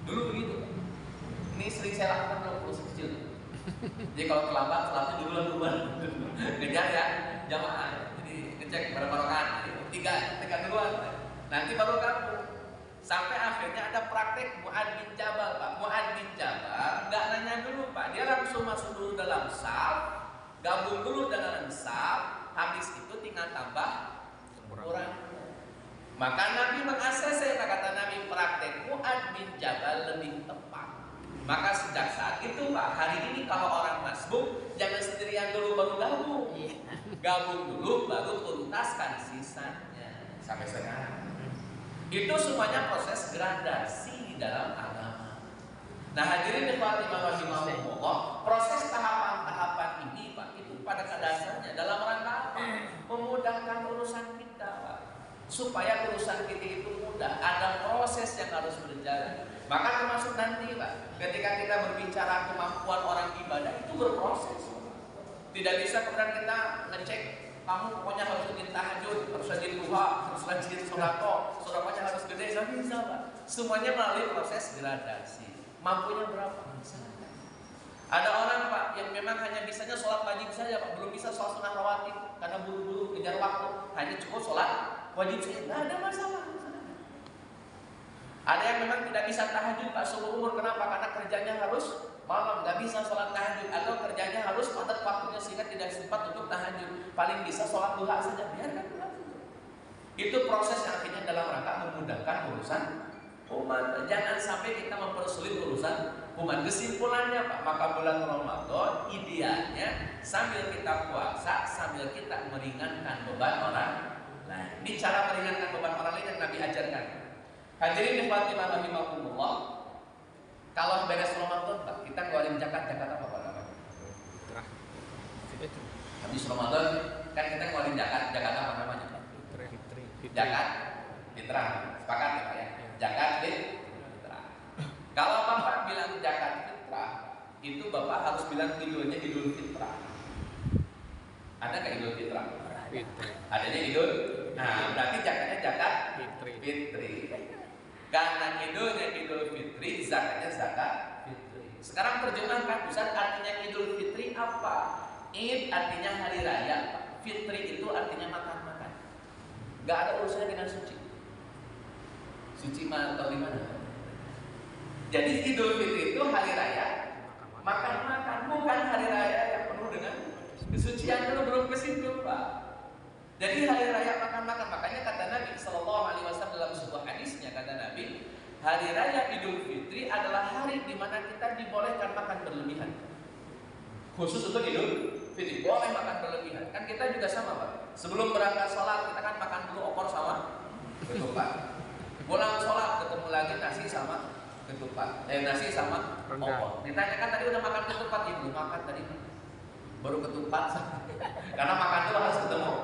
Dulu begitu. Ini sering saya lakukan kalau kursus kecil. Jadi kalau terlambat sholatnya duluan. Ngejar ya jamaah. Jadi ngecek berapa rakaat. 3 duluan. Nanti baru kamu. Sampai akhirnya ada praktek Mu'ad bin Jabal Pak. Mu'ad bin Jabal nggak nanya dulu Pak, dia langsung masuk dulu dalam saf, gabung dulu dengan saf, habis itu tinggal tambah orang. Maka Nabi mengakses, kata Nabi, praktek Mu'ad bin Jabal lebih tepat. Maka sejak saat itu Pak, hari ini kalau orang masbuk jangan sendirian dulu baru gabung. Gabung dulu baru tuntaskan sisanya. Sampai sekarang itu semuanya proses gradasi di dalam agama. Nah hadirin ikhwati rahimahumullah, proses tahapan-tahapan ini Pak, itu pada dasarnya dalam rangka apa? Memudahkan urusan kita Pak, supaya urusan kita itu mudah. Ada proses yang harus berjalan. Maka termasuk nanti Pak, ketika kita berbicara kemampuan orang ibadah itu berproses. Tidak bisa kemudian kita ngecek, kamu pokoknya harus rajin tahajud, harus rajin duha, harus rajin sodakotnya harus gede, nggak bisa Pak. Semuanya melalui proses gradasi. Mampunya berapa? Ada orang Pak yang memang hanya bisanya sholat wajib saja Pak, belum bisa sholat sunnah rawatib karena buru-buru kejar waktu, hanya cukup sholat wajib saja, nggak ada masalah. Ada yang memang tidak bisa tahajud Pak seumur umur, kenapa? Karena kerjanya harus malam, nggak bisa sholat tahajud, atau kerjanya harus padat waktunya sehingga tidak sempat untuk tahajud, paling bisa sholat duha saja, biarkan duha saja. Itu proses yang akhirnya dalam rangka memudahkan urusan umat. Jangan sampai kita mempersulit urusan umat. Kesimpulannya Pak, maka bulan Ramadan idealnya sambil kita puasa, sambil kita meringankan beban orang lain. Ini cara meringankan beban orang lain yang Nabi ajarkan. Hadirin Fatimah rahimahumullah, kalau beres Ramadan Pak, kita ngeluarin zakat apa Pak namanya? Habis Ramadan kan kita ngeluarin zakat apa namanya Pak? Zakat fitrah. Sepakat ya Pak ya? Zakat fitrah. Kalau Bapak bilang zakat fitrah, itu Bapak harus bilang idulnya Idul Fitrah. Ada nggak Idul Fitrah? Adanya Idul. Nah, berarti zakatnya zakat fitri. Karena idulnya Idul Fitri, zakatnya zakat fitri. Sekarang terjemahkan, Ustaz, artinya Idul Fitri apa? Id artinya hari raya, fitri itu artinya makan-makan. Gak ada urusannya dengan suci. Suci atau gimana? Jadi Idul Fitri itu hari raya makan-makan, bukan hari raya yang penuh dengan kesucian. Belum ke situ Pak. Jadi hari raya makan-makan, makanya kata Nabi Sallallahu Alaihi Wasallam dalam sebuah hadisnya, kata Nabi, hari raya Idul Fitri adalah hari di mana kita dibolehkan makan berlebihan. Khusus untuk Idul Fitri, boleh makan berlebihan. Kan kita juga sama Pak. Sebelum berangkat sholat kita kan makan dulu opor sama ketupat. Pulang sholat ketemu lagi nasi sama ketupat. Nasi sama opor. Ditanyakan tadi udah makan ketupat, ibu makan tadi baru ketupat. Karena makan dulu harus ketemu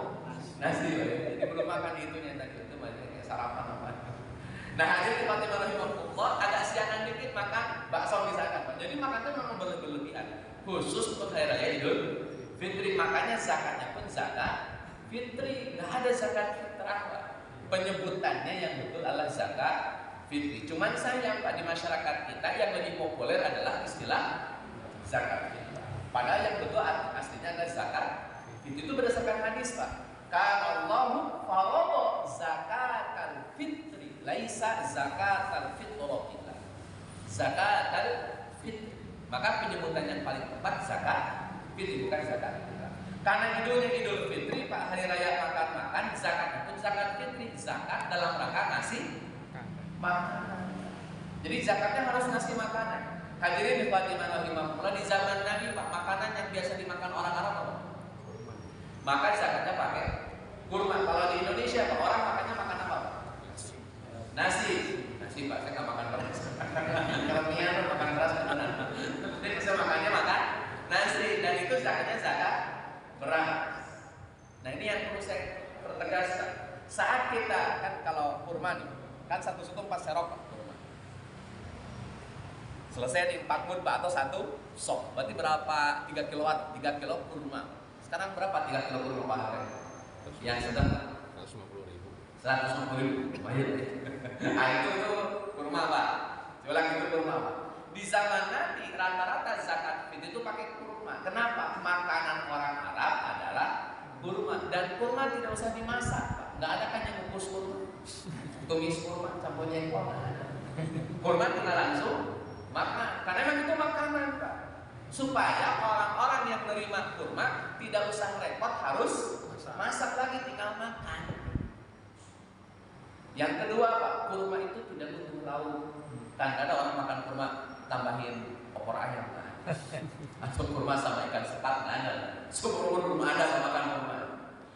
nasi, jadi belum makan itunya tadi, itu banyak sarapan apa. Nah, hadirin Fatimah rahimahullah, agak siangan dikit makan bakso misalkan Pak. Jadi makannya memang berlebihan, khusus untuk hari raya Idul Fitri. Makanya zakatnya pun zakat fitri, nggak ada zakat fitrah Pak. Penyebutannya yang betul adalah zakat fitri. Cuman sayang Pak, di masyarakat kita yang lebih populer adalah istilah zakat fitrah. Padahal yang betul aslinya adalah zakat fitri. Itu berdasarkan hadis Pak. Karena Allah farada zakatal fitri, laisa zakatal fitratillah. Zakatal fitri. Maka penyebutan yang paling tepat zakat fitri, bukan zakat fitrah. Karena idulnya Idul Fitri, Pak, hari raya makan-makan, zakatnya pun zakat fitri, zakat dalam rangka ngasih makanan. Jadi zakatnya harus ngasih makanan. Hadirin Fatimah rahimahullah, di zaman Nabi Pak, makanan yang biasa dimakan orang Arab apa? Maka zakatnya pakai kurma. Kalau di Indonesia Pak, orang makannya makan apa Pak? Nasi Pak, saya nggak makan beras. Kalau Mian makan beras gimana? Jadi saya makannya makan nasi, dan itu zakatnya zakat beras. Nah ini yang perlu saya pertegas. Saat kita kan kalau kurma nih, kan satu suku 4 serok Pak, kurma. Selesai di 4 mun Pak, atau 1 sok. Berarti berapa? 3 kiloan, 3 kilo kurma. Sekarang berapa 3 kilo kurma Pak? Yang sedang 150.000. 150.000. Banyak. Nah itu kurma Pak. Coba itu kurma Pak. Di zaman Nabi rata-rata zakat fitri itu pakai kurma. Kenapa? Makanan orang Arab adalah kurma, dan kurma tidak usah dimasak Pak. Nggak ada kan yang kukus kurma, tumis kurma, campur jengkol. Kurma tinggal langsung makan. Karena memang itu makanan Pak. Supaya orang-orang yang menerima kurma tidak usah repot harus masak lagi, tinggal makan. Yang kedua Pak, kurma itu tidak butuh lauk. Kan ada orang makan kurma tambahin opor ayam atau kurma sama ikan sepat, nggak ada. Seumur belum ada makan kurma.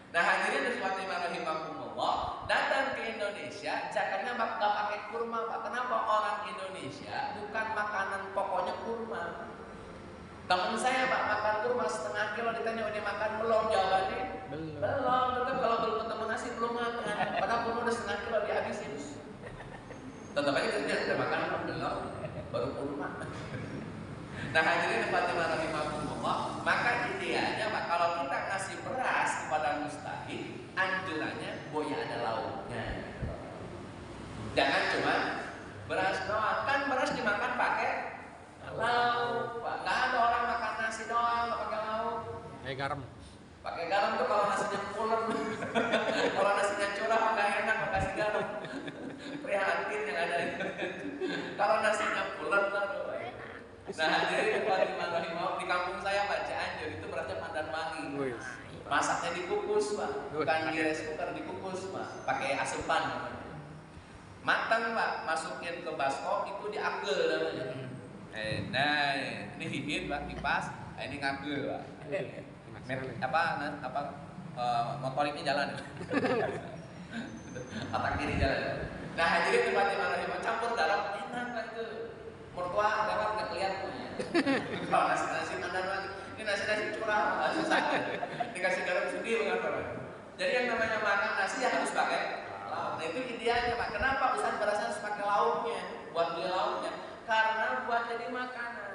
Nah hadirin ikhwati rahimakumullah, datang ke Indonesia zakatnya nggak pakai kurma Pak. Kenapa? Orang Indonesia bukan makanan pokoknya kurma. Temen saya Pak makan kurma setengah kilo, ditanya udah makan belum, jawabannya belum. Tetap kalau belum ketemu nasi belum makan. Padahal kurma udah setengah kilo dihabisin. Tetap aja kerja udah makan belum, baru kurma. Nah hadirin Fatimah rahimahumullah, maka idealnya Pak, kalau kita ngasih beras kepada mustahik, anjurannya boya ada lauknya. Jangan cuma beras doang, kan beras dimakan pakai lauk Pak. Nggak ada orang makan nasi doang nggak pakai lauk. Garam. Pakai garam tuh kalau nasinya pulen. Kalau nasinya curah nggak enak kasih garam. Prihatin yang ada itu. Kalau nasinya pulen baru enak. Nah hadirin Fatimah rahimahullah, di kampung saya Pak Cianjur itu berasnya pandan wangi. Masaknya dikukus Pak, bukan di rice cooker, dikukus Pak, pakai asepan namanya. Matang Pak, masukin ke baskom itu diagel namanya. Nah ini hihit Pak, kipas, ini ngagel Pak. Motoriknya jalan. Otak kiri jalan. Nah hadirin Fatimah rahimahullah, campur garam enak Pak itu. Mertua lewat nggak kelihatan. Kalau nasi pandan lagi, ini nasi curah, susah. Dikasih garam sedih banget. Jadi yang namanya makan nasi ya harus pakai lauk. Nah itu idealnya Pak. Kenapa Ustaz berasa harus pakai lauknya? Buat beli lauknya? Karena buat jadi makanan.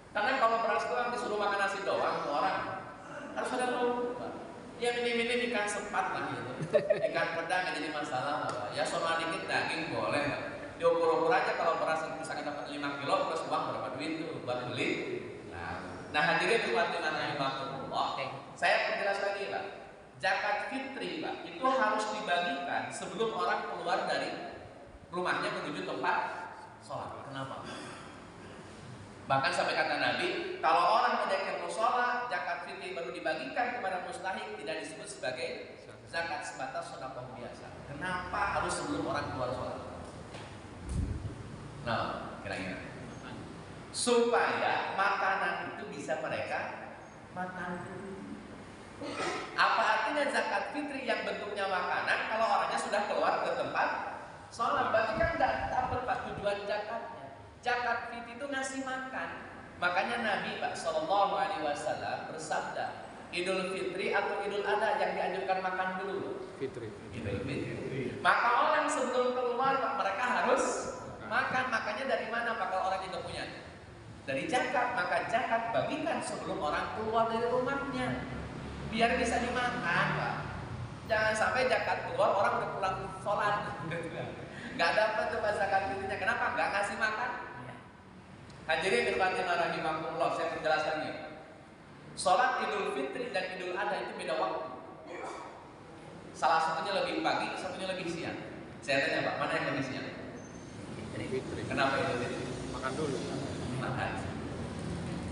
Karena kalau beras doang disuruh makan nasi doang, orang harus ada lauk Pak. Ya minim-minim ikan sepat lah gitu. Ikan pedang nggak jadi masalah Pak. Ya sama dikit daging boleh Pak. Diukur-ukur aja kalau beras misalnya dapat 5 kilo terus uang berapa duit tuh buat beli. Nah hadirin Fatimah rahimahumullah, saya perjelas lagi Pak. Zakat fitri Pak itu harus dibagikan sebelum orang keluar dari rumahnya menuju tempat sholat. Kenapa? Bahkan sampai kata Nabi, kalau orang menjaga musola, zakat fitri baru dibagikan kepada mustahik, tidak disebut sebagai zakat sebatas sedekah biasa. Kenapa harus sebelum orang keluar sholat? Nah, kira-kira supaya makanan itu bisa mereka makan. Apa artinya zakat fitri yang bentuknya makanan kalau orangnya sudah keluar ke tempat sholat? Berarti kan nggak dapat Pak tujuan zakatnya. Zakat fitri itu ngasih makan. Makanya Nabi Pak Sallallahu Alaihi Wasallam bersabda, Idul Fitri atau Idul Adha yang dianjurkan makan dulu. Fitri. Idul Fitri. Maka orang sebelum keluar Pak mereka harus makan. Makanya dari mana Pak kalau orang itu punya? Dari zakat. Maka zakat bagikan sebelum orang keluar dari rumahnya, biar bisa dimakan Pak. Jangan sampai zakat keluar orang udah pulang sholat, nggak dapat tuh zakat fitrinya. Kenapa? Nggak ngasih makan. Hadirin Fatimah rahimahumullah, saya perjelas lagi. Sholat Idul Fitri dan Idul Adha itu beda waktu. Salah satunya lebih pagi, satunya lebih siang. Saya tanya Pak, mana yang lebih siang? Fitri. Kenapa itu Fitri? Makan dulu. Makan.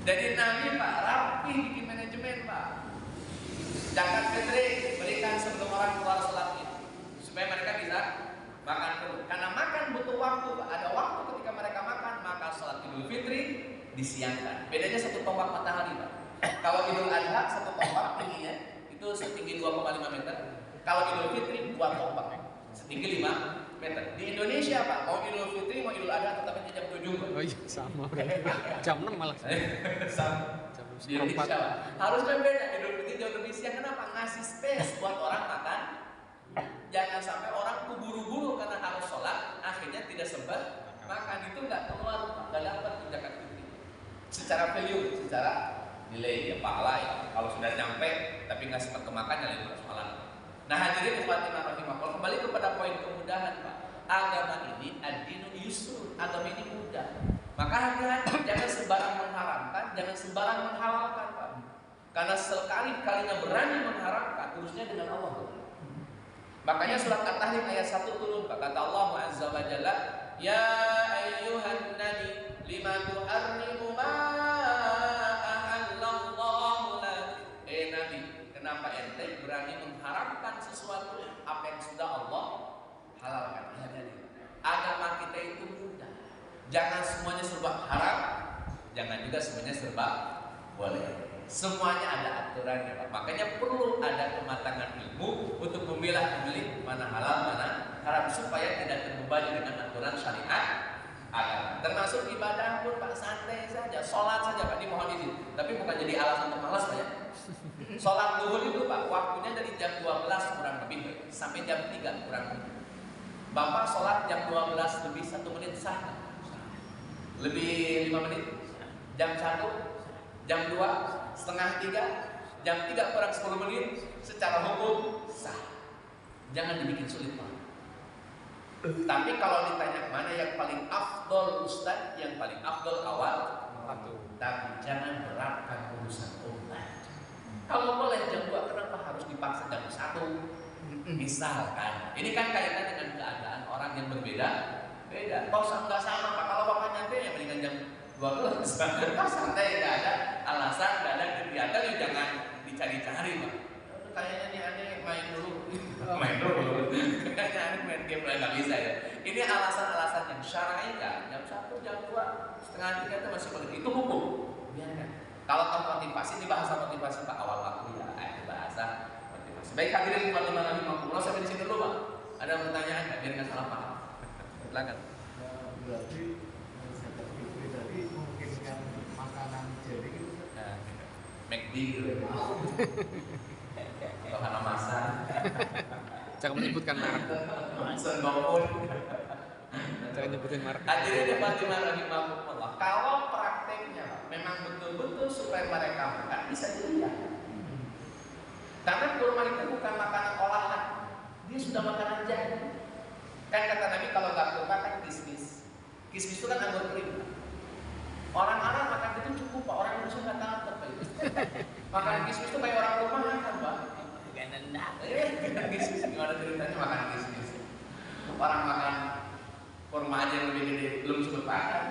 Jadi Nabi Pak rapi bikin manajemen Pak. Zakat fitri berikan sebelum orang keluar sholat itu, supaya mereka bisa makan dulu. Karena makan butuh waktu Pak. Ada waktu ketika mereka makan, maka sholat Idul Fitri disiangkan. Bedanya satu tombak matahari Pak. Kalau Idul Adha satu tombak tingginya itu setinggi 2,5 meter. Kalau Idul Fitri 2 tombak setinggi 5 meter. Di Indonesia Pak, mau Idul Fitri mau Idul Adha tetap jam 7 Pak. Oh iya sama. Jam 6 malah. Sama. Jam Di Indonesia 4. Pak. Harusnya beda. Idul Fitri jauh lebih siang. Kenapa? Ngasih space buat orang makan. Jangan sampai orang buru-buru karena harus sholat, akhirnya tidak sempat makan. Itu nggak keluar Pak, nggak dapat zakat fitri. Secara value, secara nilai ya pahala ya. Kalau sudah nyampe tapi nggak sempat kemakan ya lain persoalan. Nah hadirin Fatimah rahimahullah, kembali kepada poin kemudahan Pak. Agama ini ad-dinu yusur, agama ini mudah. Maka hati-hati, jangan sembarang mengharamkan, jangan sembarang menghalalkan Pak. Karena sekali-kalinya berani mengharamkan, urusnya dengan Allah. Makanya surat At-Tahrim ayat 1 turun Pak. Kata Allah Azza wa Jalla, Ya ayyuhan nabi lima tuharrimu ma ahallallahu lak. Nabi, kenapa ente berani mengharamkan sesuatu apa yang sudah Allah halalkan? semuanya serba haram, jangan juga semuanya serba boleh. Semuanya ada aturannya, Pak. Makanya perlu ada kematangan ilmu untuk memilih mana halal, mana haram, supaya tidak terbebani dengan aturan syariat agama. Termasuk ibadah pun Pak, santai saja, sholat saja Pak, dimohon izin. Tapi bukan jadi alasan untuk malas Pak ya. Sholat zuhur itu Pak, waktunya dari jam 12 kurang lebih Pak, sampai jam 3 kurang lebih. Bapak sholat jam 12 lebih 1 menit sah? Lebih 5 menit? Jam 1? Jam 2? Setengah 3? Jam 3 kurang 10 menit? Secara hukum sah. Jangan dibikin sulit Pak. Tapi kalau ditanya mana yang paling afdol Ustaz, yang paling afdol awal waktu. Tapi jangan beratkan urusan online. Kalau boleh jam 2, kenapa harus dipaksa jam 1? Misalkan, ini kan kaitan dengan keadaan orang yang berbeda. Kalau nggak sama Pak, kalau Bapak nyantai ya mendingan jam 12. Santai, nggak ada alasan, nggak ada kegiatan, ya jangan dicari-cari Pak. Kayaknya nih aneh main dulu. Kayaknya aneh main game nggak bisa ya. Ini alasan-alasan yang syar'i kan. Jam 1, jam 2, setengah 3 itu masih boleh. Itu hukum. Biarkan. Kalau motivasi, ini bahasa motivasi Pak, awal waktu ya. Itu bahasa motivasi. Baik hadirin warahmatullahi wabarakatuh. Sampai di sini dulu Pak. Ada pertanyaan nggak? Biar nggak salah paham. Silakan. Berarti zakat fitri tadi memungkinkan makanan jadi gitu. McD gitu. Bahana masak. Jangan menyebutkan merek. Masak maupun. Jangan nyebutin merek. Hadirin yang rahimahumullah. Kalau prakteknya memang betul-betul supaya mereka makan, bisa jadi ya. Karena kurma itu bukan makanan olahan, dia sudah makanan jadi. Kan kata Nabi kalau nggak kurma kan kismis. Kismis itu kan anggur kering. Orang-orang makan itu cukup Pak, orang Indonesia nggak tahu apa itu. Makan kismis itu kayak orang rumah makan Pak. Kismis gimana ceritanya makan kismis? Orang makan kurma aja yang lebih gede belum sebut makan,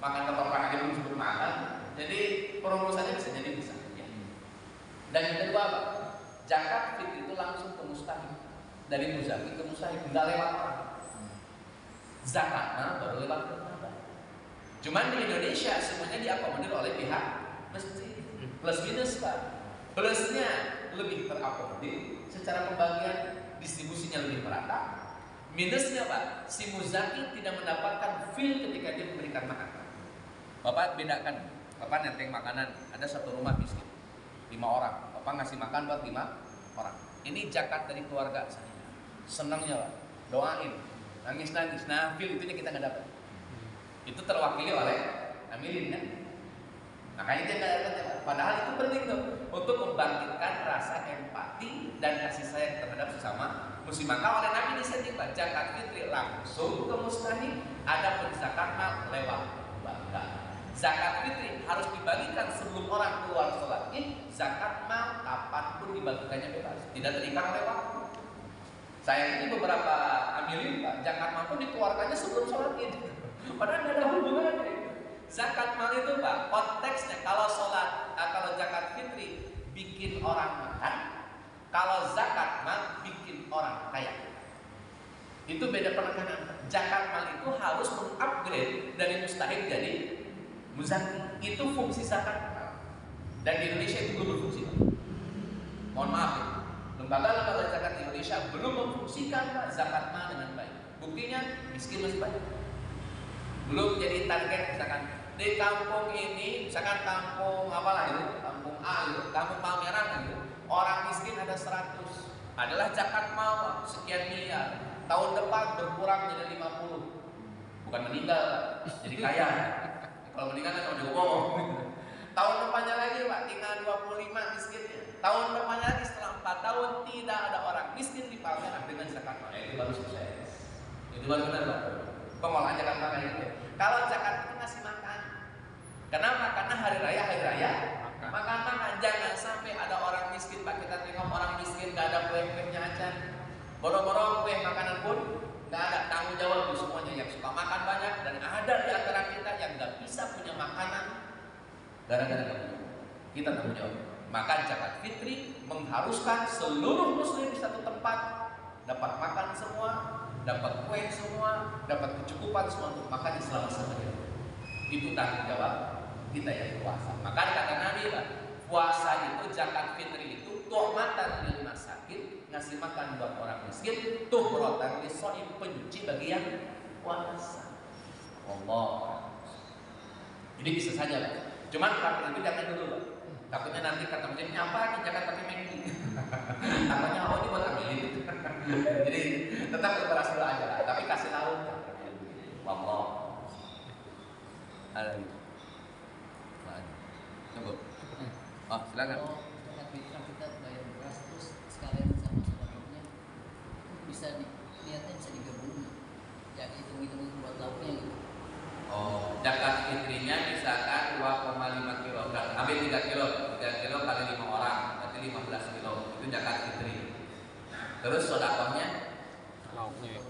makan ketoprak aja belum sebut makan. Jadi perumusannya bisa jadi bisa. Ya. Dan yang kedua Pak, zakat fitri itu langsung ke mustahik. Dari muzaki ke mustahik, nggak lewat orang. Zakatnya baru lewat orang. Cuman di Indonesia semuanya diakomodir oleh pihak masjid. Plus minus Pak. Plusnya lebih terakomodir, secara pembagian distribusinya lebih merata. Minusnya Pak, si muzaki tidak mendapatkan feel ketika dia memberikan makan. Bapak bedakan, Bapak nenteng makanan, ada satu rumah miskin, 5 orang, Bapak ngasih makan buat 5 orang. Ini zakat dari keluarga saya. Senangnya Pak, doain, nangis-nangis, nah feel itunya kita nggak dapat. Itu terwakili oleh amilin kan. Makanya dia nggak dapat. Padahal itu penting tuh untuk membangkitkan rasa empati dan kasih sayang terhadap sesama muslim. Maka oleh Nabi disetting Pak, zakat fitri langsung ke mustahik, ada pun zakat mal lewat bangga. Zakat fitri harus dibagikan sebelum orang keluar sholat id. Zakat mal kapanpun dibagikannya bebas, tidak terikat oleh waktu. Saya ini beberapa amilin Pak, zakat mal pun dikeluarkannya sebelum sholat id. Padahal tidak ada hubungannya. Zakat mal itu Pak, konteksnya kalau sholat, kalau zakat fitri bikin orang makan, kalau zakat mal bikin orang kaya. Itu beda penekanan. Zakat mal itu harus mengupgrade dari mustahik jadi muzaki. Itu fungsi zakat mal. Dan di Indonesia itu belum berfungsi Pak. Mohon maaf ya, lembaga-lembaga zakat di Indonesia belum memfungsikan Pak zakat mal dengan baik. Buktinya miskin masih banyak. Belum jadi target misalkan di kampung ini, misalkan kampung apalah itu, kampung A itu, kampung Palmerah gitu, orang miskin ada 100, adalah zakat mal sekian miliar, tahun depan berkurang menjadi 50, bukan meninggal, jadi kaya. Kalau meninggal kan udah ngomong. Tahun depannya lagi Pak, tinggal 25 miskinnya. Tahun depannya lagi setelah 4 tahun tidak ada orang miskin di Palmerah dengan zakat mal. Itu baru sukses. Itu baru benar Pak. Pengolahan zakat makan itu. Kalau zakat itu ngasih makan. Kenapa? Karena hari raya makan. Jangan sampai ada orang miskin Pak, kita tengok orang miskin gak ada kue-kuenya aja. Borong-borong kue makanan pun gak ada, tanggung jawab semuanya yang suka makan banyak, dan ada di antara kita yang gak bisa punya makanan gara-gara kita tanggung jawab. Maka zakat fitri mengharuskan seluruh muslim di satu tempat dapat makan semua, dapat kue semua, dapat kecukupan semua untuk makan selama 1 hari. Itu tanggung jawab kita yang puasa. Maka kata Nabi, puasa itu zakat fitri itu tuhmatan lil masakin, ngasih makan buat orang miskin, tuhrotan lisoim, pencuci bagi yang puasa. Allah. Jadi bisa saja, Pak. Cuman kalau itu jangan dulu, Pak. Takutnya nanti kata masjidnya apa nih jangan pakai Maggi. Takutnya oh ini buat ambilin. Jadi tetap berperas dulu aja lah. Tapi kasih tahu. Allah. Ada gitu. Tunggu. Oh silakan. Kalau zakat fitrah kita bayar beras terus sekalian sama sedekahnya bisa niatnya bisa digabung. Ya hitung-hitung buat lauknya gitu. Oh, zakat fitrinya misalkan 2,5 kg. Ambil 3 kilo. 3 kilo kali 5 orang, berarti 15 kilo. Itu zakat fitri. Terus sedekahnya Lauknya ya.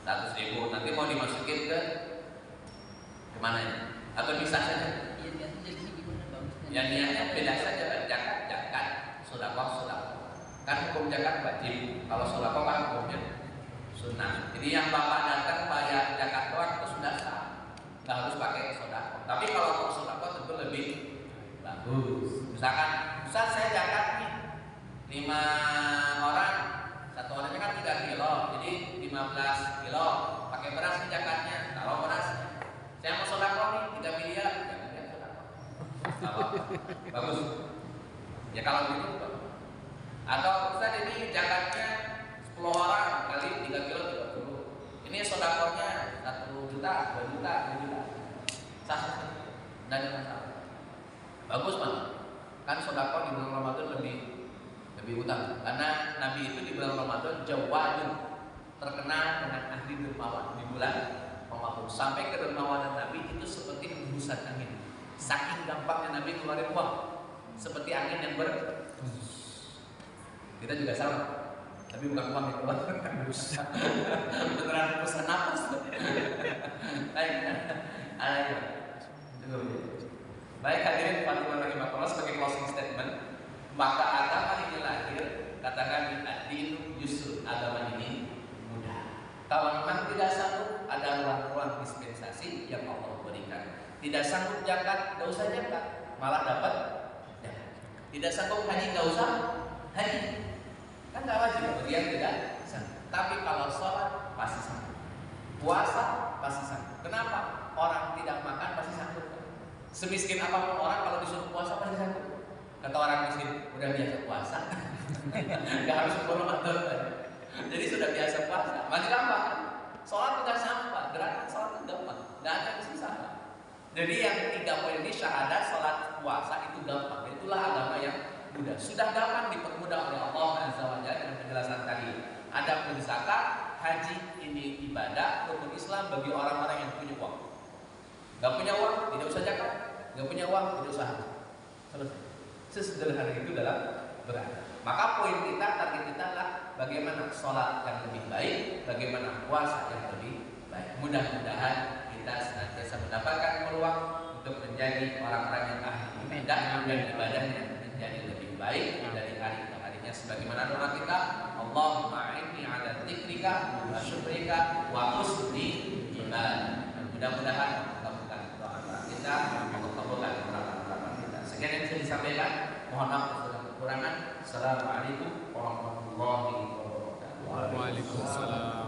100.000. Nanti mau dimasukin ke kemana ya? Atau bisa saja? Iya niatnya jadi gimana bagusnya? Ya niatnya beda saja, zakat, sedekah. Kan hukum zakat wajib. Kalau sedekah kan hukumnya sunnah. Jadi yang bapak datang bayar zakat doang itu sudah sah. Nggak harus pakai sedekah. Tapi kalau untuk sedekah tentu lebih bagus. Misalkan, Ustaz saya zakat nih 5 orang, satu orangnya kan 3 kilo, jadi 15 kilo. Pakai beras nih zakatnya. Kalau beras, saya mau sedekah nih 3 miliar, jangan lihat sedekah. Bagus. Ya kalau gitu. Atau Ustaz ini zakatnya 10 orang kali 3 kilo 30. Ini sedekahnya 1 juta, 2 juta, 3 juta. Sah. Dan ada masalah. Bagus, Pak. Kan sedekah di bulan Ramadan lebih utama. Karena Nabi itu di bulan Ramadan jawadun, terkenal dengan ahli dermawan di bulan Ramadan. Sampai kedermawanan Nabi itu seperti hembusan angin. Saking gampangnya Nabi keluarin uang. Seperti angin yang kita juga sama. Tapi bukan uang yang keluar. Beneran pesan nafas. Ayo. Baik hadirin Fatimah rahimahullah, sebagai closing statement, maka agama ini lahir, katakan ad-dinu yusr, agama ini mudah. Kalau memang tidak sanggup, ada ruang-ruang dispensasi yang Allah berikan. Tidak sanggup zakat, tidak usah zakat, malah dapat zakat. Tidak sanggup haji, tidak usah haji. Kan tidak wajib bagi yang tidak sanggup. Tapi kalau sholat pasti sanggup, puasa pasti sanggup. Kenapa? Orang tidak makan pasti sanggup. Semiskin apapun orang kalau disuruh puasa pasti sanggup. Kata orang miskin, udah biasa puasa, nggak harus Ramadan. Jadi sudah biasa puasa, masih gampang. Sholat tidak sama, gerakan sholat itu gampang, nggak ada yang susah. Jadi yang 3 poin ini syahadat, sholat, puasa itu gampang. Itulah agama yang mudah. Sudah gampang dipermudah oleh Allah Azza wa Jalla dengan penjelasan tadi. Adapun zakat, haji ini ibadah rukun Islam bagi orang-orang yang punya uang. Gak punya uang, tidak usah zakat. Gak punya uang, tidak usah haji. Selesai. Sesederhana itu dalam beragama. Maka poin kita, target kita adalah bagaimana sholat yang lebih baik, bagaimana puasa yang lebih baik. Mudah-mudahan kita senantiasa mendapatkan peluang untuk menjadi orang-orang yang ahli ibadah dan ibadahnya menjadi lebih baik dari hari ke harinya. Sebagaimana doa kita, Allahumma inni ala dzikrika wa syukrika wa husni ibadah. Mudah-mudahan kita mengabulkan harapan kita. Sekian yang bisa disampaikan. Mohon maaf atas kekurangan. Assalamualaikum warahmatullahi wabarakatuh. Waalaikumsalam.